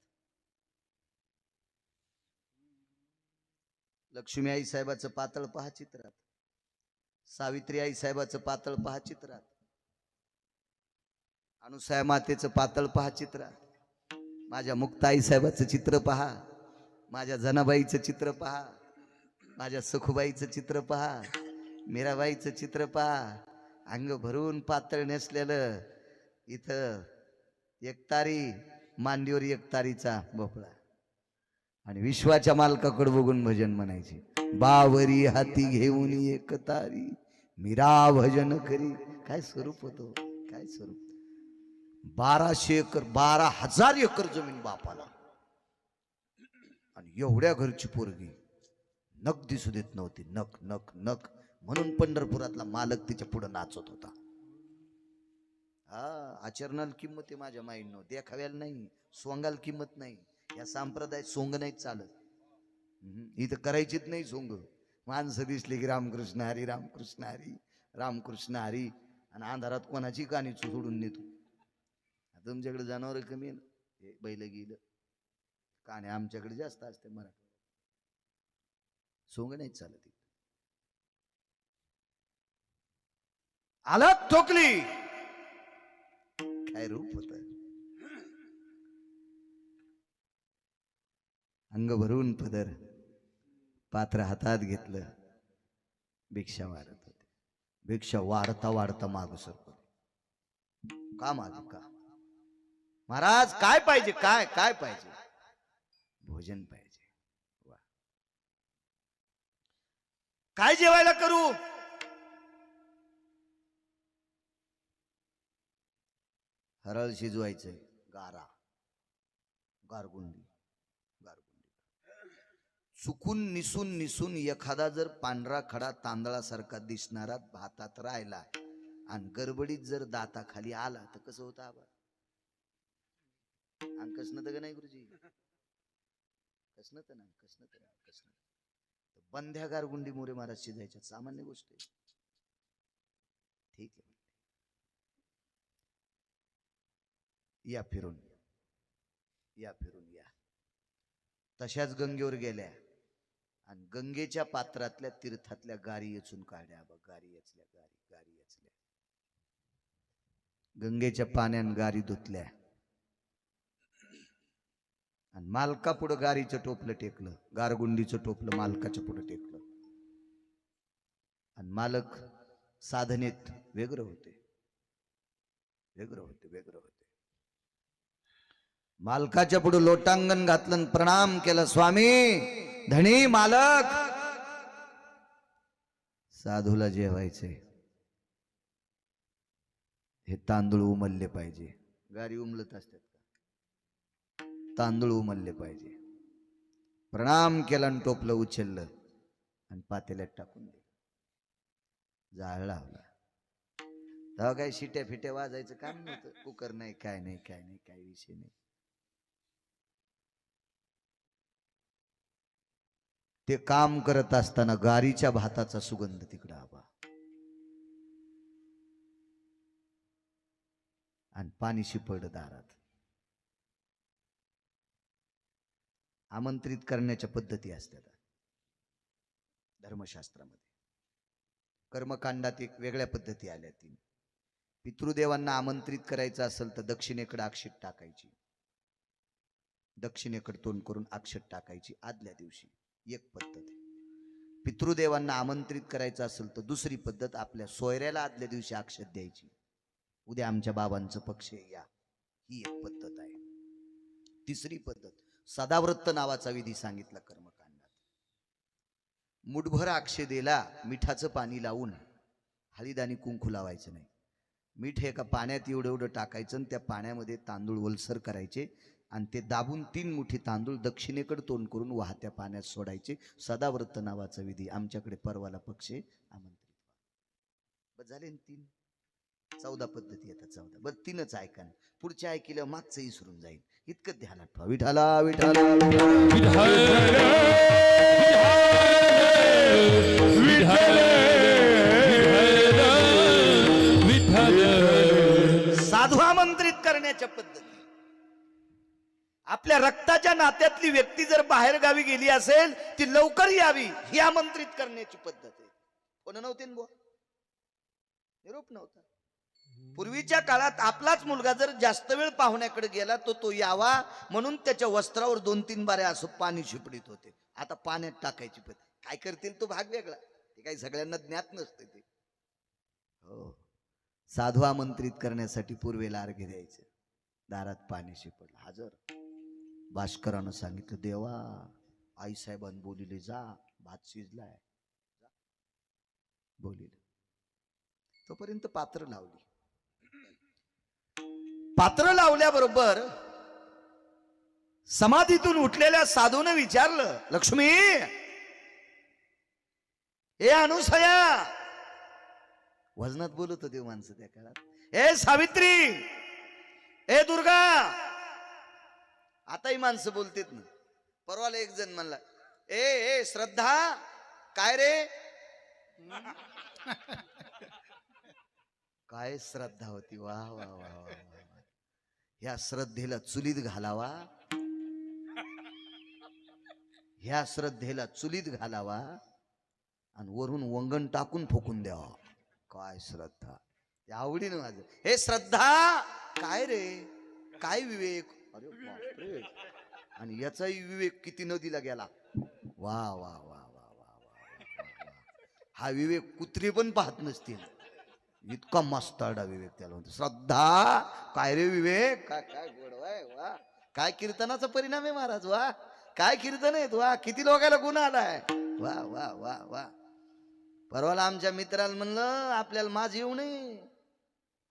लक्ष्मी आई साहेबाचं पातळ पहा चित्रात. सावित्री आई साहेबाचं पातळ पहा चित्रात. अनुसया मातेचं पातळ पहा चित्रात. माझ्या मुक्ता आई साहेबाचं चित्र पहा. माझ्या जनाबाईचं चित्र पहा. माझ्या सखुबाईचं चित्र पहा. मीराबाईचं चित्र पहा. अंग भरून पातळ नेसलेलं. इथं एकतारी, मांडीवर एकतारीचा भोपळा, आणि विश्वाच्या मालकाकडे बघून भजन म्हणायचे. बावरी हाती घेऊन एकतारी मीरा भजन करी. काय स्वरूप होतो, काय स्वरूप. 1200 एकर, 12,000 एकर जमीन बापाला, आणि एवढ्या घरची पोरगी. नख दिसू देत नव्हती, नख नख नख. म्हणून पंढरपुरातला मालक तिच्या पुढे नाचत होता. हा, आचरणाला किंमत आहे माझ्या माईंनो, देखाव्याला नाही, सोंगाला किंमत नाही. या संप्रदायात सोंग नाही चालत. इथं करायचीच नाही सोंग. माणसं दिसली की रामकृष्ण हरी, रामकृष्ण हरी, रामकृष्ण हरी, आणि अंधारात कोणाची कानी सोडून नेतो. तुमच्याकडे जनावर कमी आहे ना, बैल गेलं काने, आमच्याकडे जास्त असते. मराठी सोंग नाही चालत. आला ठोकली. काय रूप होत. अंग भरून पदर, पात्र हातात घेतलं. भिक्षा वाढत होते. भिक्षा वाढता वाढता माग सरकत. का माग का? महाराज काय पाहिजे? काय काय पाहिजे? भोजन पाहिजे. वा, काय जेवायला करू? हरळ शिजवायचंय, गारा, गारगुंडी, चुकून निसून निसून एखादा जर पांढरा खडा तांदळासारखा दिसणारा भातात राहिला आणि गडबडीत जर दाताखाली आला तर कसं होतं आबा? अंग कसनत का नाही गुरुजी? कसनत ना, बंध्या गारगुंडी मोरे महाराज शिजायच्या, सामान्य गोष्ट आहे. ठीक आहे, या फिरून या. तशाच गंगेवर गेल्या आणि गंगेच्या पात्रातल्या तीर्थातल्या गारी येचून काढल्या. गारी याचल्या. गंगेच्या पाण्यान गारी धुतल्या आणि मालका पुढं गारीचं टोपलं टेकलं, गारगुंडीचं टोपलं मालकाच्या पुढं टेकलं. आणि मालक साधनेत वेगळं होते. मालकाच्या पुढे लोटांगण घातलं, प्रणाम केला. स्वामी, धनी, मालक, साधूला जेवायचंय, हे तांदूळ उमलले पाहिजे. गारी उमलत असतात का? तांदूळ उमलले पाहिजे. प्रणाम केला आणि टोपलं उचललं आणि पातेल्यात टाकून दिलं. जाळ लावला. तेव्हा काही शिट्या फिट्या वाजायचं काम नव्हतं. कुकर नाही, काय नाही, काही विषय नाही. ते काम करत असताना गारीच्या भाताचा सुगंध तिकडं आबा, आणि पाणी शिपडलं दारात. आमंत्रित करण्याच्या पद्धती असतात धर्मशास्त्रामध्ये. कर्मकांडात एक वेगळ्या पद्धती आल्या. तीन पितृदेवांना आमंत्रित करायचं असेल तर दक्षिणेकडे अक्षत टाकायची, दक्षिणेकडे तोंड करून अक्षत टाकायची आदल्या दिवशी, एक पद्धत आहे. पितृदेवांना आमंत्रित करायचं असेल तर दुसरी पद्धत, आपल्या सोयऱ्याला आदल्या दिवशी अक्षत द्यायची. उद्या आमच्या बाबांचं पक्ष या, ही एक पद्धत आहे. तिसरी पद्धत, सदाव्रत नावाचा विधी सांगितला कर्मकांडात. मुठभर अक्षदेला मिठाचं पाणी लावून हळद आणि कुंकू लावायचं नाही. मीठ एका पाण्यात एवढं टाकायचं आणि त्या पाण्यामध्ये तांदूळ ओलसर करायचे आणि ते दाबून 3 मुठी तांदूळ दक्षिणेकडे तोंड करून वाहत्या पाण्यात सोडायचे. सदाव्रत नावाचा विधी. आमच्याकडे परवाला पक्ष आमंत्रित. बस झाले 3, 14 पद्धती येतात. 14 बस 3च ऐका. पुढच्या ऐकलं मागचं विसरून जाईल. इतकं ध्यानात ठेवा. विठाला विठाला साधू आमंत्रित करण्याच्या पद्धती. आपल्या रक्ताच्या नात्यातली व्यक्ती जर बाहेर गावी गेली असेल ती लवकर यावी, ही आमंत्रित करण्याची पद्धत आहे. कोण नव्हते बुवा, निरोप नव्हता. पूर्वीच्या काळात आपलाच मुलगा जर जास्त वेळ पाहुण्याकडे गेला तो यावा म्हणून त्याच्या वस्त्रावर 2-3 बाऱ्या असं पाणी शिपडीत होते. आता पाण्यात टाकायची पद्धत. काय करतील तो भाग वेगळा, ते काही सगळ्यांना ज्ञात नसते ते. हो, साधू आमंत्रित करण्यासाठी पूर्वेला अर्घ्य द्यायचं. दारात पाणी शिपडलं, हजर. भास्करानं सांगितलं, देवा आईसाहेबांनी बोलिले, जा भात शिजलाय, बोलिले. तोपर्यंत पात्र लावली. पात्र लावल्याबरोबर समाधीतून उठलेल्या साधूने विचारलं, लक्ष्मी, ए अनुसया, वजनात बोलत होते माणसं त्या काळात. ए सावित्री, ए दुर्गा, आताही माणसं बोलतेत ना. परवाला एक जण म्हणला, ए श्रद्धा, काय रे? काय श्रद्धा होती. वा वा वा वा. ह्या श्रद्धेला चुलीत घालावा, ह्या श्रद्धेला चुलीत घालावा आणि वरून वंगण टाकून फोकून द्यावा. काय श्रद्धा, आवडीनं माझं. हे श्रद्धा, काय रे, काय विवेक. अरे बापरे. आणि याचाही विवेक किती नदीला गेला. वा वा वा वा वा. हा विवेक कुत्री पण पाहत नसतील, इतका मस्ताडा विवेक त्याला म्हणतो. श्रद्धा, काय रे विवेक, काय गोडवाय. वा, काय कीर्तनाचा परिणाम आहे महाराज. वा, काय कीर्तन आहेत. वा, किती लोकांना गुण आलाय. वा वा वा वा. परवाला आमच्या मित्राला म्हणलं, आपल्याला माझ येऊ नये,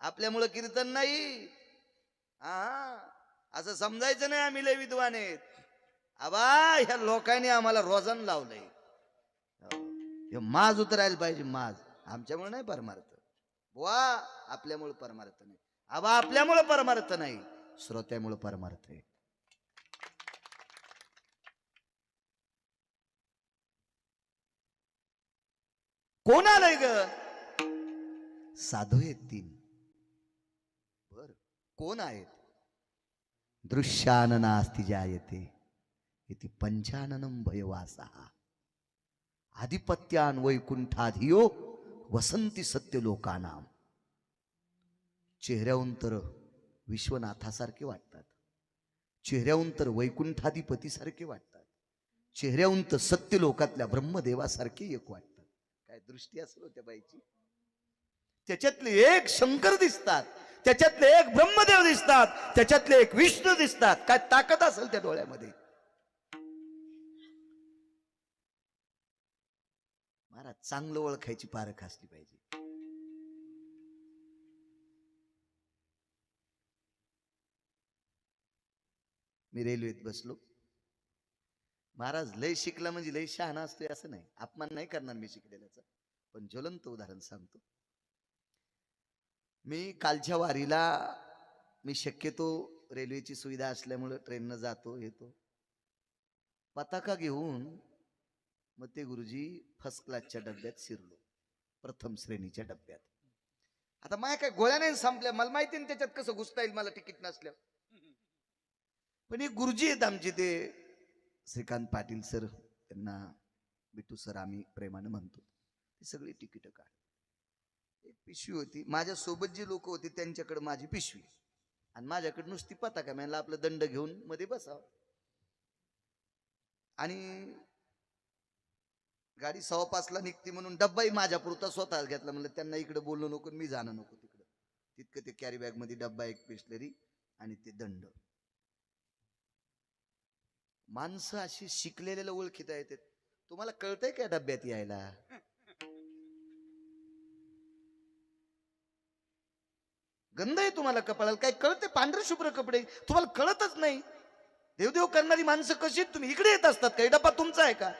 आपल्यामुळं कीर्तन नाही. हा, असं समजायचं नाही आम्ही लय विद्वान आहेत. आबा ह्या लोकांनी आम्हाला रोजन लावलंय. हो. हे माज उतरायला पाहिजे, माज. आमच्यामुळे नाही परमार्थ वा, आपल्यामुळे परमार्थ नाही. आबा आपल्यामुळे परमार्थ नाही, श्रोत्यामुळे परमार्थ आहे. कोण आलंय ग? साधू आहेत 3. बर, कोण आहेत? दृश्याननास्ति जायते इति पंचाननं भयवासा आधिपत्यान वैकुंठाधियो वसंती सत्य लोकानाम. चेहऱ्याहून तर विश्वनाथासारखे वाटतात, चेहऱ्याहून तर वैकुंठाधिपती सारखे वाटतात, चेहऱ्याहून तर सत्य लोकातल्या ब्रह्मदेवासारखे एक वाटतात. काय दृष्टी असेल त्या बाईची. त्याच्यातले एक शंकर दिसतात, त्याच्यातले एक ब्रह्मदेव दिसतात, त्याच्यातले एक विष्णू दिसतात. काय ताकद असेल त्या डोळ्यामध्ये. महाराज चांगलं ओळखायची पारख असली पाहिजे. मी रेल्वेत बसलो. महाराज लय शिकला म्हणजे लय शहाणा असतोय असं नाही, अपमान नाही करणार मी शिकलेल्याचा, पण ज्वलंत उदाहरण सांगतो. मी कालच्या वारीला, मी शक्यतो रेल्वेची सुविधा असल्यामुळे ट्रेननं जातो येतो. पताका घेऊन मग ते गुरुजी फर्स्ट क्लासच्या डब्यात शिरलो, प्रथम श्रेणीच्या डब्यात. आता माझ्या काय गोळ्या नाही संपल्या, मला माहिती नाही त्याच्यात कसं घुसता येईल मला तिकीट नसल्यावर. पण एक गुरुजी आहेत आमचे, ते श्रीकांत पाटील सर, त्यांना बिटू सर आम्ही प्रेमाने म्हणतो. ते सगळी तिकीट काढ. एक पिशवी होती, माझ्या सोबत जी लोक होते त्यांच्याकडे माझी पिशवी आणि माझ्याकडे नुसती पताका. म्हणलं आपलं दंड घेऊन मध्ये बसावं. आणि गाडी 5:15ला निघते म्हणून डब्बाही माझ्या पुरता स्वतः घेतला. म्हणलं त्यांना इकडे बोलणं नको, मी जाणं नको तिकडं. तितकं ते कॅरी बॅग मध्ये डब्बा, एक बिस्लरी आणि ते दंड. माणसं अशी शिकलेल्याला ओळखीता येतात. तुम्हाला कळतंय का डब्यात यायला? गंध आहे तुम्हाला कपाळाला, काय कळते? पांढरे शुभ्र कपडे, तुम्हाला कळतच नाही. देवदेव करणारी माणसं कशी आहेत? तुम्ही इकडे येत असतात काय? डब्बा तुमचा आहे का?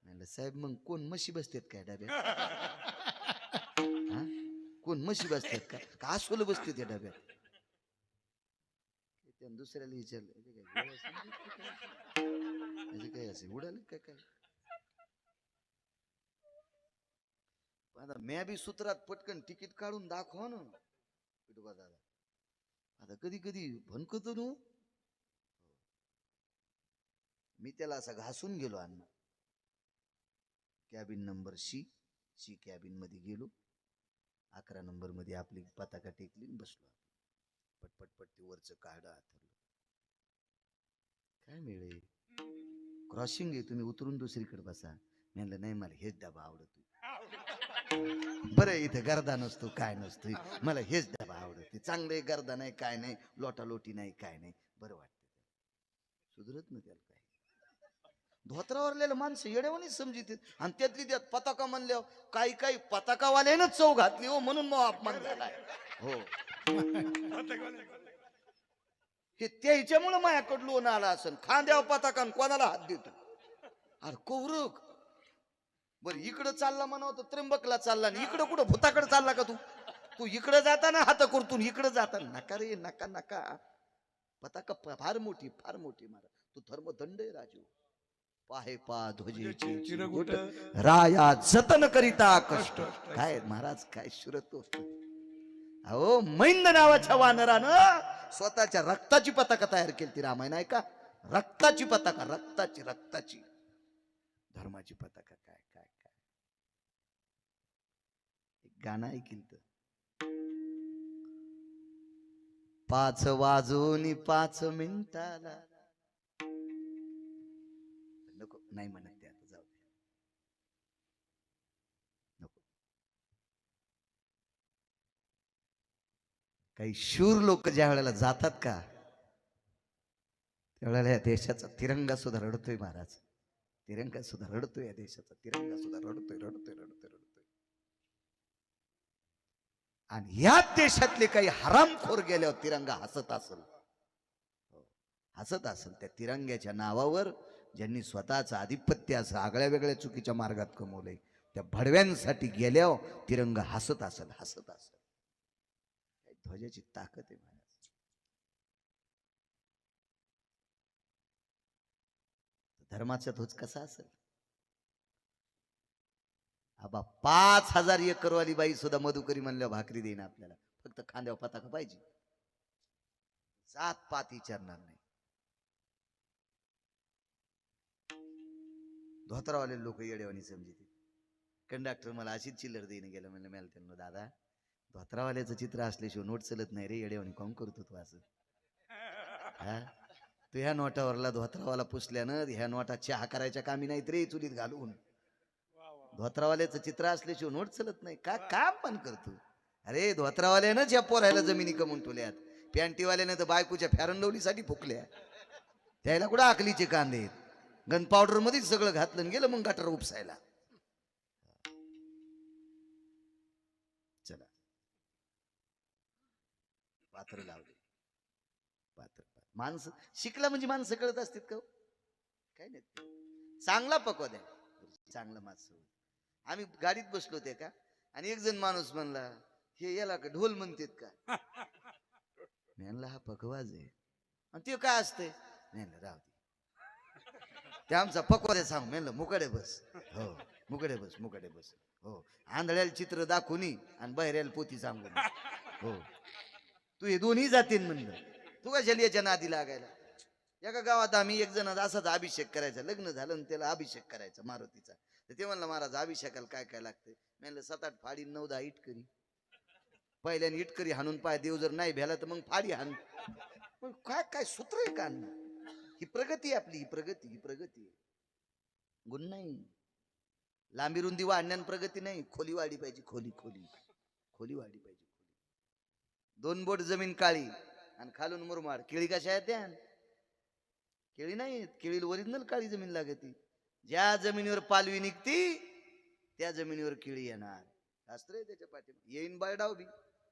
म्हणलं साहेब मग कोण म्हशी बसतात काय डब्यात? कोण म्हशी बसतात का अस्वल बसते त्या डब्यात? त्यानं दुसऱ्याला विचारलं, काय असे उडाले काय काय? आता म्या बी सूत्रात पटकन तिकीट काढून दाखवा ना विठोबा दादा. आता कधी कधी भनकतो न, मी त्याला असा घासून गेलो. अण्णा कॅबिन नंबर सी कॅबिन मध्ये गेलो. 11 नंबर मध्ये आपली पताका टेकली बसलो. पटपट ते वरचं कार्ड हातरलं. काय मिळे क्रॉसिंग आहे, तुम्ही उतरून दुसरीकडे बसा. म्हणलं नाही, मला हेच डबा आवडतो. बरं इथं गर्दा नसतो काय नसतो, मला हेच डबा आवडते. चांगले गर्दा नाही काय नाही, लोटालोटी नाही काय नाही, बरं वाटतं. सुधरत नाही त्याला काय. धोत्रावरलेलं माणसं येड्यावानीच समजित. आणि त्यातली त्यात पताका म्हणल्यावर काही काही पताकावाल्यानं चव घातली हो, म्हणून मग अपमान झालाय. हो हे त्याच्यामुळे माझ्याकडं लोन आला असन. खांद्यावर पताका कोणाला हात देतो? अरे कौरक बर इकडं चालला म्हणावं तर त्र्यंबकला चालला, आणि इकडं कुठं भूताकडे चालला का तू? तू इकडे जाताना हात करतून इकडे जाताना नका रे, नका नका. पताका फार मोठी मारा. तू धर्मदंड आहे राजू. पाहे पा ध्वजेची चिरगुट राया जतन करिता कष्ट. काय महाराज काय शिरत असतो. अहो मैंद नावाच्या वानरानं स्वतःच्या रक्ताची पताका तयार केली ती. रामायण आहे का? रक्ताची पताका, रक्ताची धर्माची पताका. काय काय काय एक गाणं ऐकलं तर 5 वाजून 5 मिनिटाला. नको नाही म्हणत ते, आता जाऊ दे नको. काही शूर लोक ज्या वेळेला जातात का त्यावेळेला या देशाचा तिरंगा सुद्धा रडतोय महाराज. तिरंगा सुद्धा रडतोय, या देशाचा तिरंगा सुद्धा रडतोय. आणि ह्याच देशातले काही हरामखोर गेल्यावर तिरंगा हसत असेल, हसत असेल. त्या तिरंग्याच्या नावावर ज्यांनी स्वतःचं आधिपत्य असं आगळ्या वेगळ्या चुकीच्या मार्गात कमवलंय, त्या भडव्यांसाठी गेल्यावर तिरंगा हसत असेल, हसत असेल. ध्वजाची ताकद आहे महाराज. धर्माचा ध्वज कसा असेल? आबा 5,000 एकरवाली बाई सुद्धा मधुकरी म्हणल्यावर भाकरी देईन आपल्याला, फक्त खांद्यावर पताका पाहिजे, जात पात विचारणार नाही. धोत्रावाले लोक येडेवानी समजते. कंडक्टर मला अशीच चिल्लर देईन गेलं, म्हणलं मला त्यांना, दादा धोत्रावाल्याचं चित्र असल्याशिवाय नोट चलत नाही रे, येडेवानी काऊन करतो तू असं? हा, तू ह्या नोटावरला धोत्रावाला पुसल्यानं ह्या नोटा चहा करायच्या कामी नाहीत रे, चुलीत घालून. धोत्रावाल्याचं चित्र असल्याशिवाय नोट चलत नाही का? काम पण करतो. अरे धोत्रावाल्यानं ज्या पोरायला जमिनी कमवून ठेवल्यात, पॅन्टीवाल्यानं तर बायकोच्या फॅरनलवलीसाठी फुकल्या, त्याला कुठं आकलीचे कांदे, गन पावडर मध्येच सगळं घातलं आणि गेलं मग गटर उपसायला. चला पात्र लावले. पात्र माणसं शिकला म्हणजे माणसं कळत असतात का? काय नाही, चांगला पकवा द्या, चांगलं माणसं. आम्ही गाडीत बसलो होते का, आणि एक जण माणूस म्हणला, हे याला का ढोल म्हणतात का? म्हणला हा पकवाज आहे. आणि ते काय असतंय? म्हणलं राहू दे, ते आमचा पकवा द्या सांग. म्हणलं मुकडे बस. हो मुकडे बस, मुकडे बस. हो आंधळ्याला चित्र दाखवून आणि बहिऱ्याला पोती सांगून. हो तू हे दोन्ही जातीन म्हणलं, तू कशाला याच्या नादी लागायला? एका गावात आम्ही एक जण असाच अभिषेक करायचा, लग्न झालं आणि त्याला अभिषेक करायचा मारुतीचा. तर ते म्हणलं महाराज अभिषेकाला काय काय लागतंय? म्हणलं 7-8 फाडी 9-10 इटकरी. पहिल्याने इटकरी हाणून पाय, देव जर नाही भ्याला तर मग फाडी हाण. मग काय काय सूत्र आहे का? ही प्रगती आपली, ही प्रगती, ही प्रगती गुण नाही. लांबी रुंदी वाढण्यान प्रगती नाही, खोली वाढली पाहिजे, खोली खोली खोली वाढली पाहिजे. 2 बोट जमीन काळी आणि खालून मुरमाड. केळी कशा आहेत त्या? केळी नाही, केळीला ओरिजिनल काळी जमीन लागते. ज्या जमिनीवर पालवी निघती त्या जमिनीवर केळी येणार. शास्त्र आहे त्याच्या पाठीमागे. येईन बायडाव बी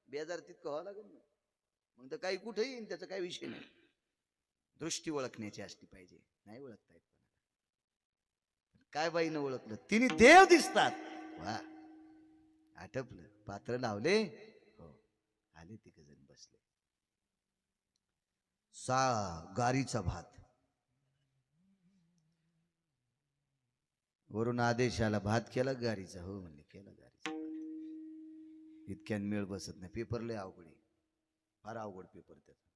बेजार तितकं व्हावं लागेल ना, मग तर काही कुठे येईन, त्याचा काही विषय नाही. दृष्टी ओळखण्याची असली पाहिजे, नाही ओळखता येत. काय बाईनं ओळखलं, तिने देव दिसतात. वा आटपलं, पात्र लावले. हो आले, तिघ जण बसले. गारीचा भात वरून आदेश आला, भात केला गारीचा? हो म्हणले केला गारीचा भात. इतक्यान मेळ बसत नाही, पेपर लय अवघड आहे, फार अवघड पेपर त्याचा.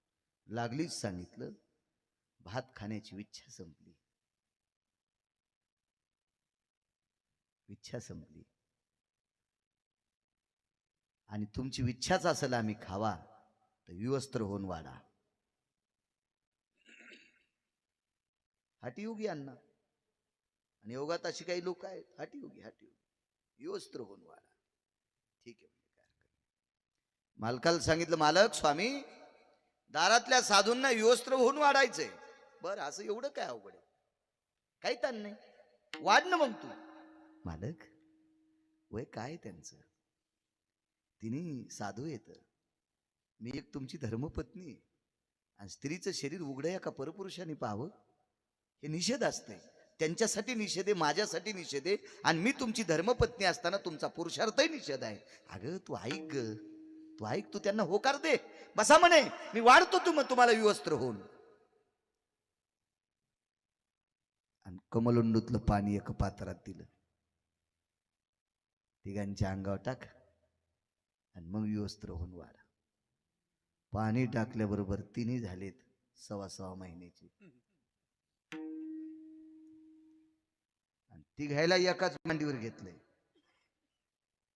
लागलीच सांगितलं, भात खाण्याची इच्छा संपली, इच्छा संपली. आणि तुमची इच्छाच असेल आम्ही खावा, तर विवस्त्र होऊन वाढा. हाटीयोगी अण्णा, आणि योगात अशी काही लोक आहेत, हाटीयोगी, हाटीयोगी, विवस्त्र होऊन वाढा. ठीक आहे, काय हरकत नाही. मालकाला सांगितलं, मालक स्वामी दारातल्या साधूंना विवस्त्र होऊन वाढायचंय. बरं असं एवढं काय अवघड आहे? काही ताण नाही, वाढ ना मग तू. मालक वय काय त्यांचं, तिने साधू येत, मी एक तुमची धर्मपत्नी, आणि स्त्रीचं शरीर उघडं एका परपुरुषाने पाहावं हे निषेध असते. त्यांच्यासाठी निषेध आहे, माझ्यासाठी निषेध आहे, आणि मी तुमची धर्मपत्नी असताना तुमचा पुरुषार्थही निषेध आहे. अगं तू ऐक ग, तू ऐक, तू त्यांना होकार दे. बसा म्हणे, मी वाढतो तुम्हाला विवस्त्र होऊन. आणि कमलोंडूतलं पाणी एका पात्रात दिलं, तिघांच्या अंगावर टाक आणि मग विवस्त्र होऊन वाढा. पाणी टाकल्याबरोबर तिन्ही झालेत 6.25 महिन्याची. आणि ती घ्यायला एकाच मांडीवर घेतलंय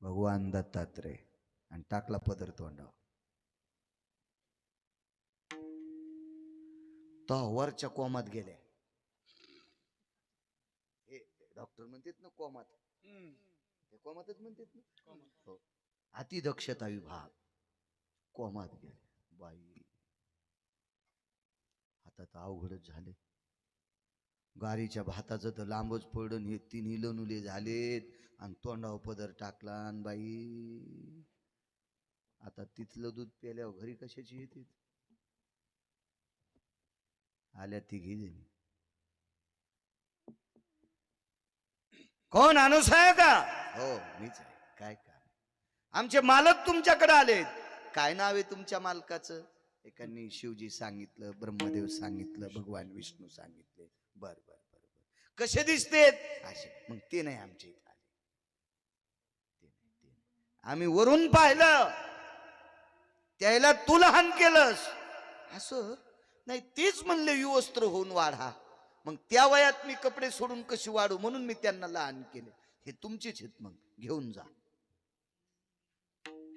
भगवान दत्तात्रय, आणि टाकला पदर तोंडावर. तो वरच्या कोमात गेल्या. हे डॉक्टर म्हणतात ना कोमात, ते कोमातच म्हणतात ना. हो, अतिदक्षता विभाग कोमात गेले. बाई आता तर अवघडच झाले. गारीच्या भाताचं तर लांबच पडून हे 3 लनुले झालेत, आणि तोंडावर पदर टाकला. आणि बाई आता तिथलं दूध प्यायल्यावर घरी कशाची येते? आल्या तिघी जणी. कोण अनुस आहे का? हो मीच आहे. काय काम? आमचे मालक तुमच्याकडे आलेत. काय नाव आहे तुमच्या मालकाचं? एकांनी शिवजी सांगितलं, ब्रह्मदेव सांगितलं, भगवान विष्णू सांगितले. बर बर बर बर. कसे दिसतेत? असे. मग ते नाही आमच्या इथे आले. आम्ही वरून पाहिलं, त्याला तू लहान केलंस असं नाही. तेच म्हणले युवस्त्र होऊन वाढा. मग त्या वयात मी कपडे सोडून कशी वाढू? म्हणून मी त्यांना लहान केले. हे तुमचेच आहेत, मग घेऊन जा.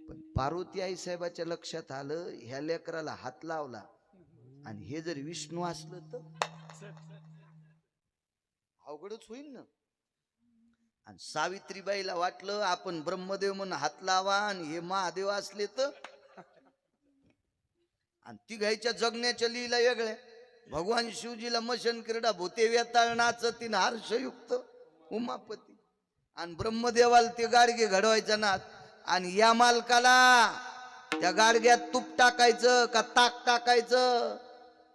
पण पार्वती आई साहेबाच्या लक्षात आलं, ह्या लेकराला हात लावला आणि हे जर विष्णू असलं तर अवघडच होईल ना. आणि सावित्रीबाईला वाटलं आपण ब्रह्मदेव म्हणून हात लावा आणि हे महादेव असले तर. आणि ती घ्यायच्या जगण्याच्या लीला वेगळ्या. भगवान शिवजीला मशन क्रीडा भूते वेताळनाच तीन हर्षयुक्त उमापती. आणि ब्रह्मदेवाला ते गाडगे घडवायचा नाथ. आणि या मालकाला त्या गाडग्यात तूप टाकायचं का ताक टाकायचं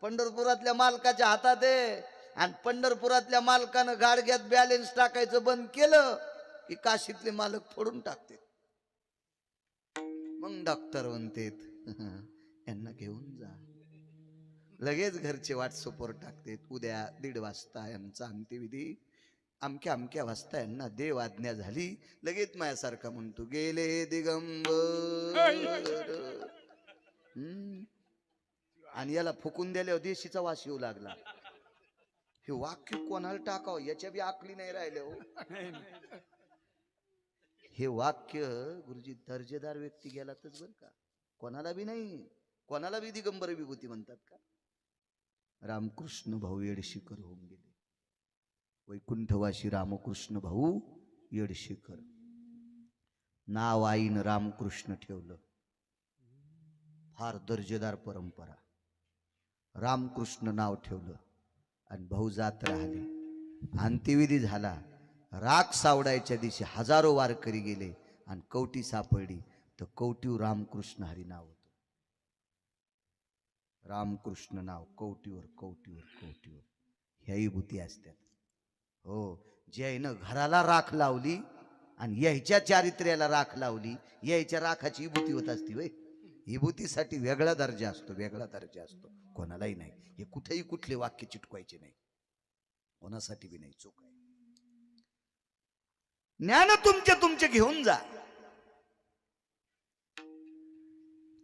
पंढरपुरातल्या मालकाच्या हातात आहे. आणि पंढरपुरातल्या मालकानं गाडग्यात बॅलेन्स टाकायचं बंद केलं की काशीतले मालक फोडून टाकते. मग डॉक्टर म्हणतेत यांना घेऊन जा. लगेच घरचे व्हॉट्सअपवर टाकते, उद्या 1:30 वाजता यांचा अंत्यविधी, अमक्या अमक्या वाजता यांना देव आज्ञा झाली. लगेच माझ्यासारखा म्हणतो गेले दिगंबर. आणि याला फुकून दिल्यावर देशीचा वास येऊ लागला. हे वाक्य कोणाला टाकावं याच्या बी आकली नाही राहिले हो. हे वाक्य गुरुजी दर्जेदार व्यक्ती गेलातच बर का, कोणाला बी नाही. कोणाला बी दिगंबर विभूती म्हणतात का? रामकृष्ण भाऊ येडशीकर होऊन गेले. वैकुंठवासी रामकृष्ण भाऊ येडशीकर. नाव आईन रामकृष्ण ठेवलं. फार दर्जेदार परंपरा. रामकृष्ण नाव ठेवलं आणि भाऊ जात राहिले. अंत्यविधी झाला. राख सावडायच्या दिवशी हजारो वारकरी गेले आणि कवटी सापडली तर कवटीवर रामकृष्ण हरी नाव होतं. रामकृष्ण नाव कवटीवर कवटीवर कवटीवर. ह्या विभूती असतात हो. ज्यानं घराला राख लावली आणि यायच्या चारित्र्याला राख लावली, यायच्या राखाची विभूती होत असती. वय विभूतीसाठी वेगळा दर्जा असतो, वेगळा दर्जा असतो. कोणालाही नाही. हे कुठेही कुठले वाक्य चिटकवायचे नाही, कोणासाठी बी नाही. चूक आहे. ज्ञान तुमचे तुमचे घेऊन जा.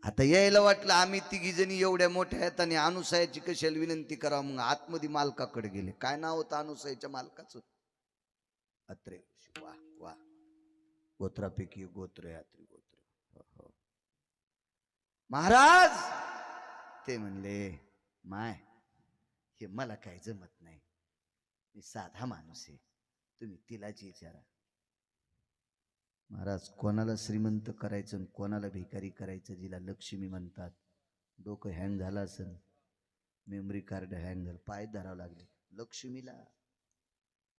आता यायला वाटलं आम्ही तिघी जणी एवढ्या मोठ्या आहेत आणि अनुसयाची कशाला विनंती करावं. मग आतमध्ये मालकाकडे गेले. काय नाव होतं अनुसयाच्या मालकाचं? अत्रे. वा वा. गोत्रापैकी गोत्र यात्री गोत्र. महाराज ते म्हणले माय हे मला काही जमत नाही, मी साधा माणूस आहे, तुम्ही तिलाच विचारा. महाराज कोणाला श्रीमंत करायचं कोणाला भिकारी करायचं, जिला लक्ष्मी म्हणतात. डोकं हँग झालं असेल, मेमरी कार्ड हँग झालं, पाय धरावं लागले. लक्ष्मीला,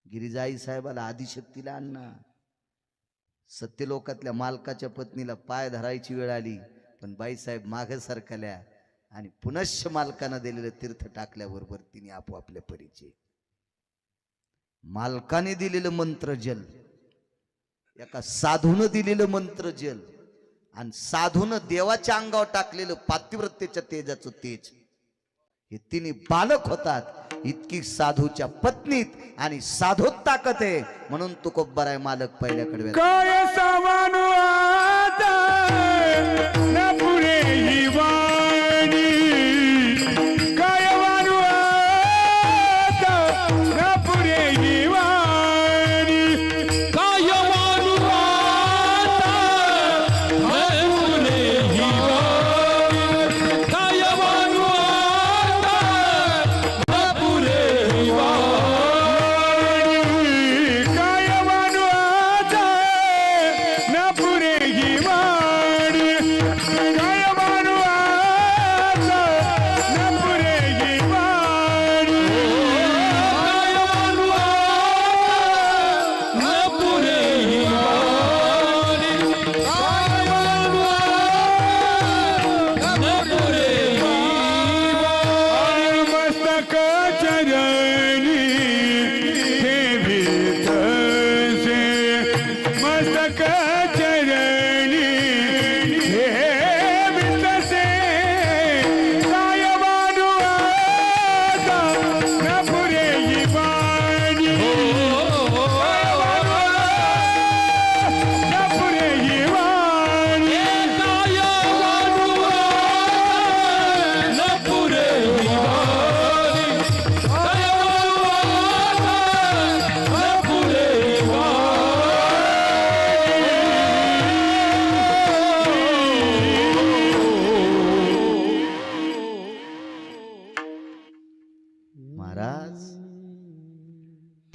गिरिजाई साहेबाला, आदिशक्तीला अण्णा, सत्यलोकातल्या मालकाच्या पत्नीला पाय धरायची वेळ आली पण बाईसाहेब मागे सरकल्या आणि पुनश्च मालकानं दिलेलं तीर्थ टाकल्याबरोबर तिने आपोआपल्या परिचय. मालकाने दिलेलं मंत्र जल, एका साधून दिलेलं मंत्र जल आणि साधून देवाच्या अंगावर टाकलेलं पातिव्रतेच्या तेजाचं तेज, हे तिन्ही बालक होतात. इतकी साधूच्या पत्नीत आणि साधूत ताकद आहे म्हणून तुकोबराय मालक पहिल्याकडे. काय सामानू आता न पुरे ही वाणी, काय वानू आता न पुरे ही वाणी, काय वानू आता न पुरे ही वाणी, काय वानू आता न पुरे ही वाणी, काय वानू आता न पुरे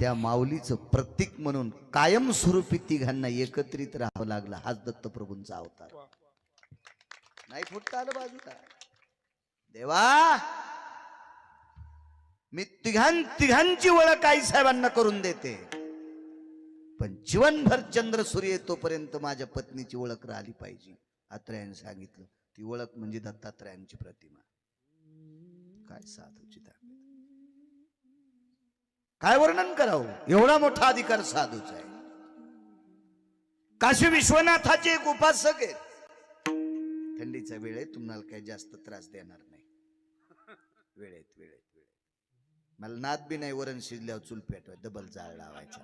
त्या माऊलीचं प्रतीक म्हणून कायमस्वरूपी तिघांना एकत्रित राहावं लागलं. हाच दत्तप्रभूंचा अवतार. नाही फुटता आलं बाजूला. देवा मी तिघांची ओळख आई साहेबांना करून देते, पण जीवनभर चंद्र सूर्य येतोपर्यंत माझ्या पत्नीची ओळख राहिली पाहिजे. आत्रेयाने सांगितलं ती ओळख म्हणजे दत्तात्रयांची प्रतिमा. काय साधूची ताकद, काय वर्णन करावं. एवढा मोठा अधिकार साधूचा आहे. काशी विश्वनाथाचे एक उपासक आहेत. थंडीचा वेळ आहे, तुम्हाला काही जास्त त्रास देणार नाही. वेळेत मला नाद बी नाही. वरण शिजल्यावर चूल पेटवाय डबल जाळ लावायचा.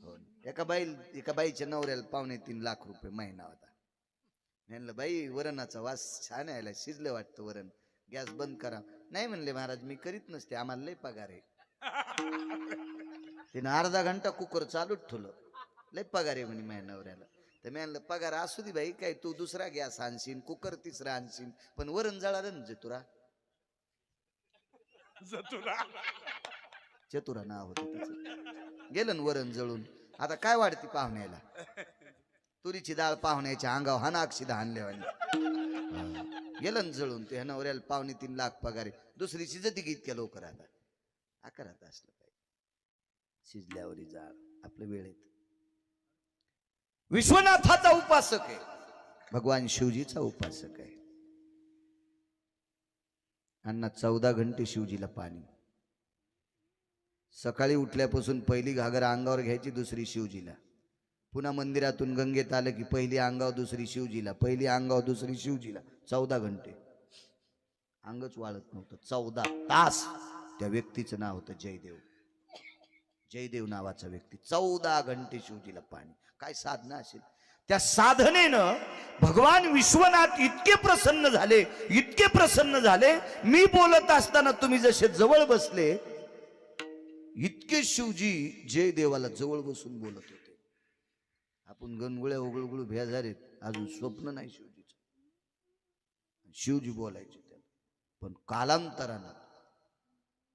हो. एका बाईच्या नवऱ्याला 2.5 लाख रुपये महिना होता. म्हणलं बाई वरणाचा वास छान यायला, शिजलं वाटतं वरण, गॅस बंद करा. नाही म्हणले महाराज मी करीत नसते, आम्हाला लय पगार आहे. तिने अर्धा घंटा कुकर चालूच ठेवलं. लय पगार आहे म्हणे माझ्या नवऱ्याला. तर मी म्हणलं पगार असू दे बाई, काय तू दुसरा गॅस आणशील, कुकर तिसरा आणशील, पण वरण जळालं ना तुरा. चतुरा नाव होत गेलं ना वरण जळून. आता काय वाढती पाहुण्याला. तुरीची डाळ पाहुण्याच्या अंगावर हानाक्षिदा हाणल्यावानी गेलं ना जळून. ते नवऱ्याला 2.5 लाख पगार आहे. दुसरी शिजती की इतक्या लवकर. आता आकारात असलं पाहिजे. शिजल्यावरी जाळ आपल्या वेळेत. विश्वनाथाचा उपासक आहे, भगवान शिवजीचा उपासक आहे. अण्णा 14 घंटे शिवजीला पाणी. सकाळी उठल्यापासून पहिली घागर अंगावर घ्यायची, दुसरी शिवजीला. पुन्हा मंदिरातून गंगेत आलं की पहिली अंगावर, दुसरी शिवजीला, पहिली अंगावर, दुसरी शिवजीला. 14 घंटे अंगच वाळत नव्हतं. 14 तास. त्या व्यक्तीचं नाव होतं जयदेव. जयदेव नावाचा व्यक्ती 14 घंटे शिवजीला पाणी. काय साधना असेल. त्या साधनेनं भगवान विश्वनाथ इतके प्रसन्न झाले, इतके प्रसन्न झाले. मी बोलत असताना तुम्ही जसे जवळ बसले, इतके शिवजी जयदेवाला जवळ बसून बोलत होते. आपण गणगुळ्या उघळगुळू भेजारीत, अजून स्वप्न नाही शिवजीचं. शिवजी बोलायचे त्याला. पण कालांतरानं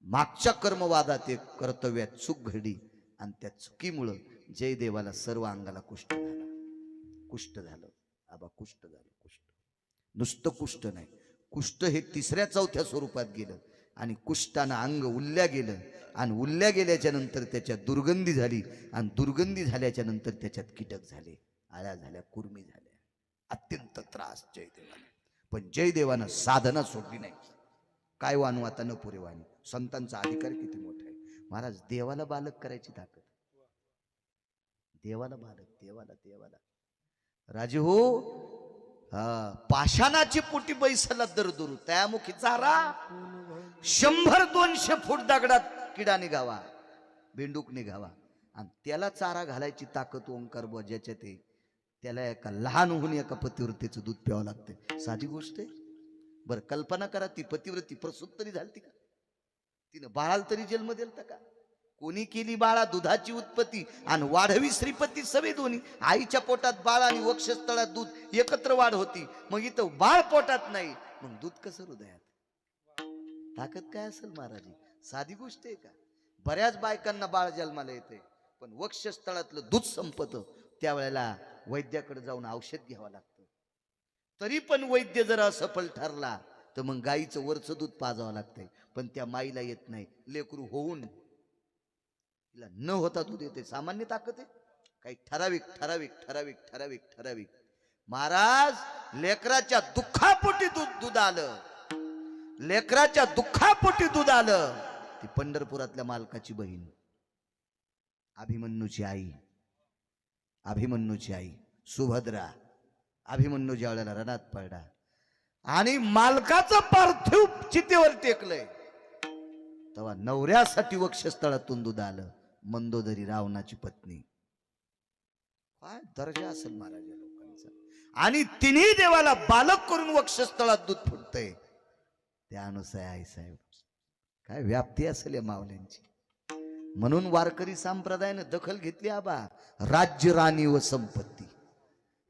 मागच्या कर्मवादात एक कर्तव्यात चूक घडली, आणि त्या चुकीमुळं जयदेवाला सर्व अंगाला कुष्ठ झालं. कुष्ठ झालं आबा, कुष्ठ झालं. कुष्ठ नुसतं कुष्ठ नाही, कुष्ठ हे 3ऱ्या-4थ्या स्वरूपात गेलं. आणि कुष्ठानं अंग उलल्या गेलं, आणि उलल्या गेल्याच्या नंतर त्याच्यात दुर्गंधी झाली, आणि दुर्गंधी झाल्याच्या नंतर त्याच्यात कीटक झाले, आळ्या झाल्या, कुर्मी झाल्या. अत्यंत त्रास जयदेवाला. पण जयदेवानं साधना सोडली नाही. काय वाणू आता न पुरे वाणी. संतांचा अधिकार किती मोठा आहे. महाराज देवाला बालक करायची ताकद. देवाला बालक, देवाला राजे हो. पाषाणाची पोटी बैसला दरदुरू, त्यामुखी चारा 100-200 फूट दगडात किडा निघावा, बेंडूक निघावा, आणि त्याला चारा घालायची ताकद ओंकार बुवा ज्याच्यात आहे, त्याला एका लहानहून एका पतिव्रतेचं दूध प्यावं लागतं. साधी गोष्ट आहे. बरं कल्पना करा, ती पतिव्रती प्रसूत तरी झालती का? तिनं बाळाला तरी जन्म दिलता का? कोणी केली बाळा दुधाची उत्पत्ती आणि वाढवी श्रीपती सवे दोन्ही. आईच्या पोटात बाळ आणि वक्षस्थळात दूध एकत्र वाढ होती. मग इथं बाळ पोटात नाही, मग दूध कसं हृदयात? ताकद काय असेल महाराज. साधी गोष्ट आहे का? बऱ्याच बायकांना बाळ जन्माला येते, पण वक्षस्थळातलं दूध संपतं, त्यावेळेला वैद्याकडे जाऊन औषध घ्यावं लागतं. तरी पण वैद्य जर असफल ठरला तर मग गाईचं वरचं दूध पाजावं लागतंय. पण त्या माईला येत नाही. लेकरू होऊन तिला न होता दूध येते. सामान्य ताकद आहे. काही ठराविक ठराविक ठराविक ठराविक ठराविक. महाराज लेकराच्या दुःखापोटी दूध आलं. लेकराच्या दुःखापोटी दूध आलं. ती पंढरपुरातल्या मालकाची बहीण, अभिमन्यूची आई, अभिमन्यूची आई सुभद्रा. अभिमन्यू ज्या वेळेला रणात पडला आणि मालकाचं पार्थिव चितेवर टेकलंय, तेव्हा नवऱ्यासाठी वक्षस्थळातून दूध आलं. मंदोदरी रावणाची पत्नी. काय दर्जा असेल महाराज या लोकांचा. आणि तिन्ही देवाला बालक करून वक्षस्थळात दूध फुटतंय. त्यानुसार आई साहेब काय व्याप्ती असेल या मावल्यांची. म्हणून वारकरी संप्रदायाने दखल घेतली. आबा राज्य, राणी व संपत्ती.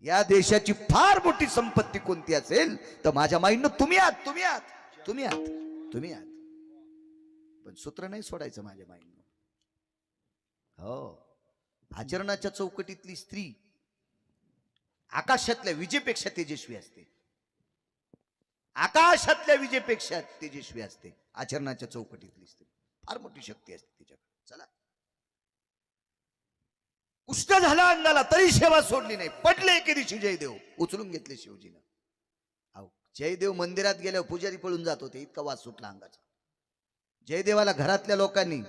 या देशाची फार मोठी संपत्ती कोणती असेल तर माझ्या माईनं तुम्ही आहात, तुम्ही आहात, तुम्ही आहात, तुम्ही आहात. पण सूत्र नाही सोडायचं माझ्या माईनं. हो, आचरणाच्या चौकटीतली स्त्री आकाशातल्या विजेपेक्षा तेजस्वी असते. आकाशातल्या विजेपेक्षा तेजस्वी असते आचरणाच्या चौकटीतली स्त्री. फार मोठी शक्ती असते तिच्याकडे. चला, कुष्ठ झाला अंगाला तरी सेवा सोडली नाही. पडले एके दिवशी जयदेव, उचलून घेतले शिवजीनं. अहो, जयदेव मंदिरात गेल्यावर पुजारी पळून जात होते, इतका वास सुटला अंगाचा. जयदेवाला घरातल्या लोकांनी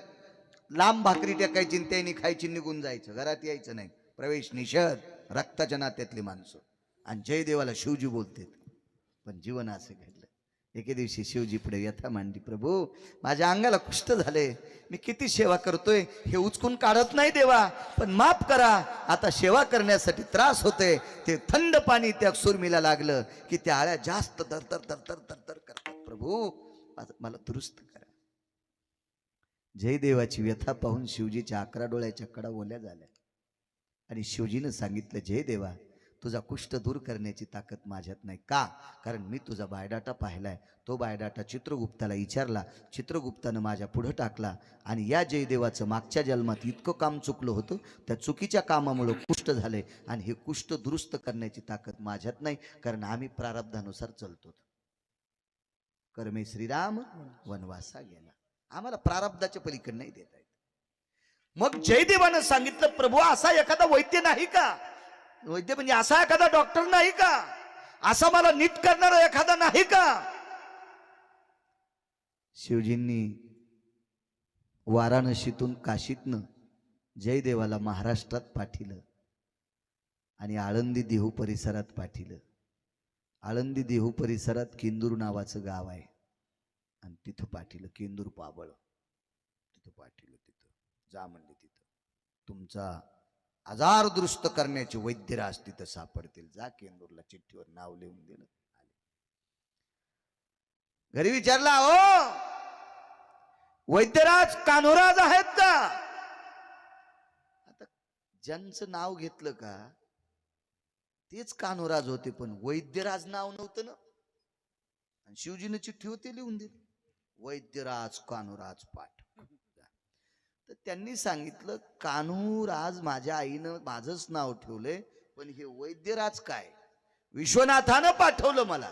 लांब भाकरी टेकायची, त्यांनी खायची, निघून जायचं, घरात यायचं नाही. प्रवेश निषेध, रक्ताच्या नात्यातली माणसं. आणि जयदेवाला शिवजी बोलते. पण जीवन असं घडलं. एके दिवशी शिवजी पुढे व्यथा मांडली. प्रभू, माझ्या अंगाला कुष्ठ झाले, मी किती सेवा करतोय, हे उचकून काढत नाही देवा, पण माफ करा. आता सेवा करण्यासाठी त्रास होते. ते थंड पाणी त्या सुरमीला लागलं की त्या आळ्या जास्त दरदर दरदर दरदर करतात. प्रभू, मला दुरुस्त करा. जयदेवाची व्यथा पाहून शिवजीच्या 11 डोळ्याच्या कडा ओल्या झाल्या. आणि शिवजीनं सांगितलं, जयदेवा, तुझा कुष्ठ दूर करण्याची ताकद माझ्यात नाही. का? कारण मी तुझा बायोडाटा पाहिलाय. तो बायोडाटा चित्रगुप्ताला विचारला, चित्रगुप्तानं माझ्या पुढं टाकला. आणि या जयदेवाचं मागच्या जन्मात इतकं काम चुकलं होतं, त्या चुकीच्या कामामुळे कुष्ठ झाले. आणि हे कुष्ठ दुरुस्त करण्याची ताकद माझ्यात नाही, कारण आम्ही प्रारब्धानुसार चालतो. कर्मे श्रीराम वनवासा गेला. आम्हाला प्रारब्धाच्या पलीकडे नाही देता येत. मग जयदेवानं सांगितलं, प्रभू, असा एखादा वैद्य नाही का? वैद्य म्हणजे असा एखादा डॉक्टर नाही का? असा मला नीट करणारा एखादा नाही का? शिवजींनी वाराणसीतून, काशीतनं जयदेवाला महाराष्ट्रात पाठिलं आणि आळंदी देहू परिसरात पाठिलं. आळंदी देहू परिसरात केंदूर नावाचं गाव आहे आणि तिथं पाठिलं. केंदूर पाबळ तिथं पाठिलं. तिथं जा म्हणले, तिथं तुमचा आजार दुरुस्त करण्याचे वैद्यराज तिथं सापडतील. जा केंदूरला. चिठ्ठीवर नाव लिहून दिलं. घरी विचारला, हो वैद्यराज कान्होराज आहेत का? आता ज्यांचं नाव घेतलं का तेच कान्होराज होते, पण वैद्यराज नाव नव्हतं ना. आणि शिवजीने चिठ्ठी होती लिहून दिली, वैद्यराज कान्होराज पाठ. तर त्यांनी सांगितलं, कान्होराज माझ्या आईनं माझंच नाव ठेवलंय, पण हे वैद्यराज काय? विश्वनाथानं पाठवलं, मला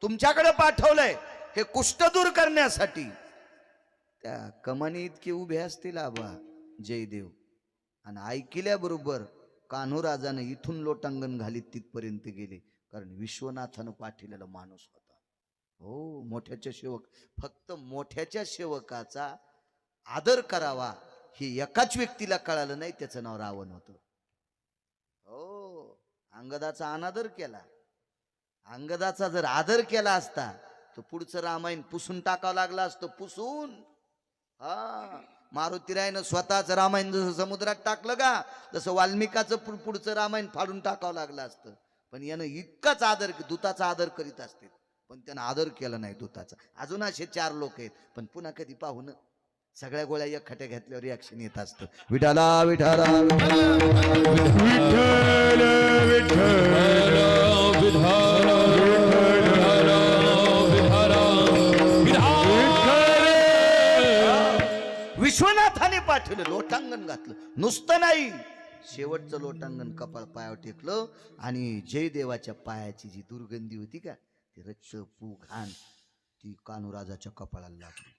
तुमच्याकडे पाठवलंय हे कुष्ठ दूर करण्यासाठी. त्या कमानी इतके उभे असतील आबा जयदेव, आणि ऐकल्याबरोबर कान्होराजानं इथून लोटांगण घालीत तिथपर्यंत गेले, कारण विश्वनाथानं पाठवलेला माणूस होता. हो, मोठ्याच्या सेवक. फक्त मोठ्याच्या सेवकाचा आदर करावा हे एकाच व्यक्तीला कळालं नाही, त्याचं नाव रावण होतं. हो, अंगदाचा अनादर केला. अंगदाचा जर आदर केला असता तर पुढचं रामायण पुसून टाकावं लागलं असतं. पुसून. हा, मारुतीरायनं स्वतःच रामायण जसं समुद्रात टाकलं का, तसं वाल्मिकाचं पुढचं रामायण फाडून टाकावं लागलं असतं. पण यानं इतकाच आदर, दूताचा आदर करीत असते, पण त्यानं आदर केला नाही दूताचा. अजून असे 4 लोक आहेत, पण पुन्हा कधी पाहू न. सगळ्या गोळ्या एक खट्या घेतल्यावर रिॲक्शन येत असतं. विठाला विठाला विश्वनाथाने पाठवलं, लोटांगण घातलं. नुसतं नाही, शेवटचं लोटांगण कपाळ पायावर टेकलं आणि जयदेवाच्या पायाची जी दुर्गंधी होती का, ती रक्त पू घाण ती कान्होराजाच्या कपाळाला लागली.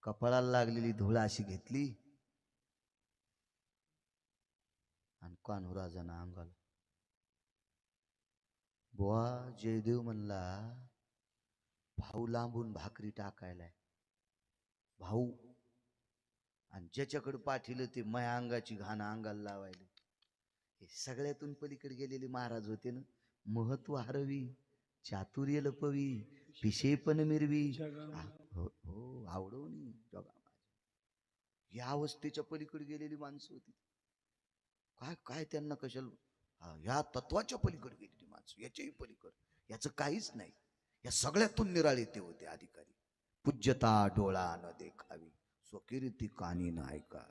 कपाळाला लागलेली धूळ अशी घेतली आणि कान्होराजानं अंगाला. बुवा, जयदेव म्हणला, भाऊ लांबून भाकरी टाकायलाय. भाऊ, आणि ज्याच्याकडे पाठीलं ते माया अंगाची घाण अंगाला लावायला. हे सगळ्यातून पलीकडे गेलेले महाराज होते ना. महत्व हरवी, चातुर्य लपवी, पिशेपण मिरवी, हो आवडवणी जगा. या अवस्थेच्या पलीकडे गेलेली माणसं होती. काय काय त्यांना कशाला, या तत्वाच्या पलीकडे गेलेली माणसं, याच्याही पलीकडे, याचं काहीच नाही. या सगळ्यातून निराळे ते होते अधिकारी. पूज्यता डोळा न देखावी, स्वकीर्ती कानी न ऐका,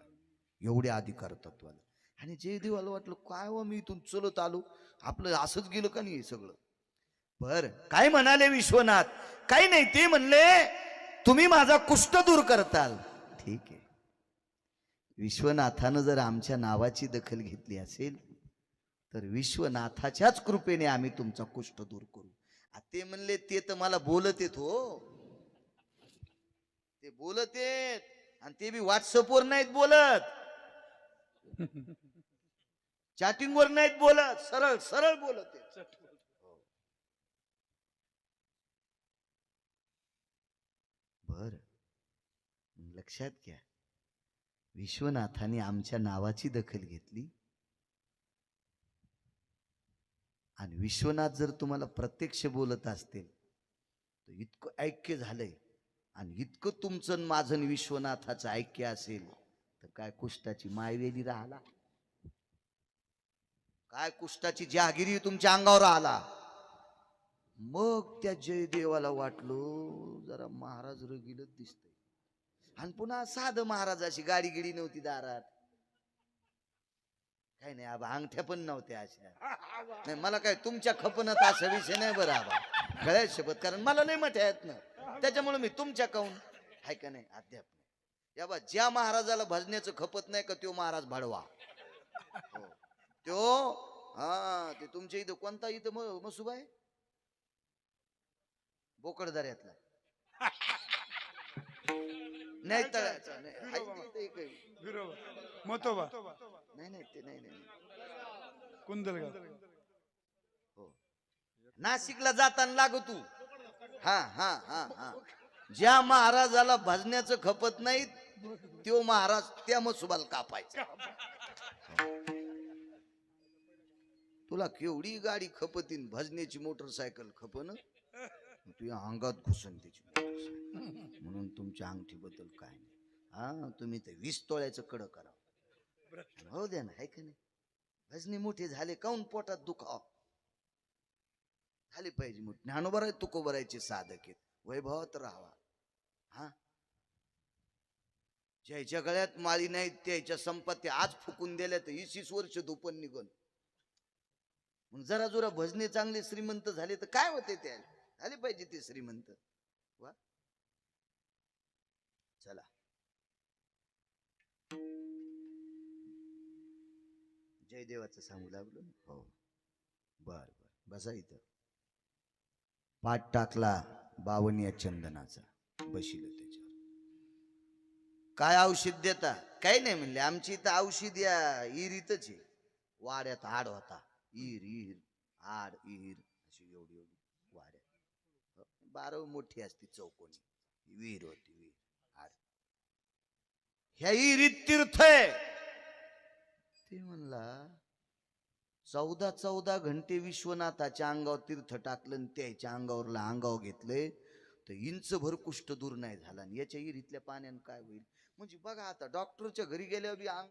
एवढ्या अधिकार तत्वाला. आणि जयदेवाला वाटलं, काय व मी इथून चलत आलो, आपलं असंच गेलं का नाही हे सगळं. बर काय म्हणाले विश्वनाथ? काही नाही, ते म्हणले तुम्ही माझा कुष्ठ दूर करताल, ठीक आहे. विश्वनाथानं जर आमच्या नावाची दखल घेतली असेल तर विश्वनाथाच्याच कृपेने आम्ही तुमचा कुष्ठ दूर करू. ते म्हणले ते तर मला बोलत येत हो, ते बोलत येत, आणि ते बी व्हॉट्सअपवर नाहीत बोलत, चॅटिंगवर नाहीत बोलत, सरळ सरळ बोलत येत. बर, लक्षात घ्या, विश्वनाथाने आमच्या नावाची दखल घेतली आणि विश्वनाथ जर तुम्हाला प्रत्यक्ष बोलत असतील तर इतकं ऐक्य झालंय आणि इतकं तुमचं आणि माझं आणि विश्वनाथाचं ऐक्य असेल तर काय कुष्ठाची मायवेली राहिला, काय कुष्ठाची जहागिरी तुमच्या अंगावर आला. मग त्या जयदेवाला वाटलो जरा महाराज रगिलच दिसतंय. आणि पुन्हा साधं महाराजाची गाडी गिडी नव्हती दारात, काही नाही आबा, अंगठ्या पण नव्हत्या अशा. नाही मला काय तुमच्या खपनात असा विषय नाही बरं आबा, गळ्यात शपथ, कारण मला नाही मोठ्या आहेत ना, त्याच्यामुळे मी तुमच्या काऊन आहे का नाही अध्याप नाही. या बा, ज्या महाराजाला भजण्याचं खपत नाही का तो महाराज भाडवा हो. तो हा, ते तुमच्या इथं कोणता इथं मसुबा आहे बोकडदाऱ्यातला, नाही तळ्याचा नाही, मतोबा नाही नाही ते नाही नाही कुंदलगाव. हो, नाशिकला जाताना लागू तू. हा हा हा हा, ज्या महाराजाला भजण्याचं खपत नाही तो महाराज त्या मसुबाला कापायचा. तुला केवढी गाडी खपतीन, भजण्याची मोटरसायकल खपन, तुझ्या अंगात घुसन त्याची मोटरसायकल. म्हणून तुमच्या अंगठी बद्दल काय नाही. हा, तुम्ही ते 20 तोळ्याचं कडं करा, हो द्या ना, आहे का नाही. भजनी मोठे झाले काऊन पोटात दुखाव झाले पाहिजे. मोठे ज्ञानोबर आहे, तुकोबरायचे साधक आहेत, वैभवात राहावा. हा, ज्याच्या गळ्यात माळी नाही त्याच्या संपत्ती आज फुकून दिल्या तर 20 वर्ष धुपन निघून. मग जरा जोरा भजने चांगले श्रीमंत झाले तर काय होते, त्या झाले पाहिजे ते श्रीमंत. वा, चला जयदेवाचं सांगू लागलो. हो, बर बर, बसा इथं. पाठ टाकला 52 चंदनाचा, बशिल त्याच्यावर. काय औषध देता? काही नाही म्हणले, आमची इथं औषध या इरीतच आहे. वाड्यात हाड होता, ईर ईर हाड ईर अशी एवढी एवढी वाड्यात 12 मोठी असती चौकोनी, विहीर होती, विहीर हाड. ह्या इरीत तीर्थ आहे. ते म्हणला 14 घंटे विश्वनाथाच्या अंगावर तीर्थ टाकलं आणि त्याच्या अंगावरला अंगावर घेतलंय तर इंचभर कुष्ठ दूर नाही झाला. आणि याच्या इरीतल्या पाण्यानं काय होईल? म्हणजे बघा आता डॉक्टरच्या घरी गेल्यावर बी अंग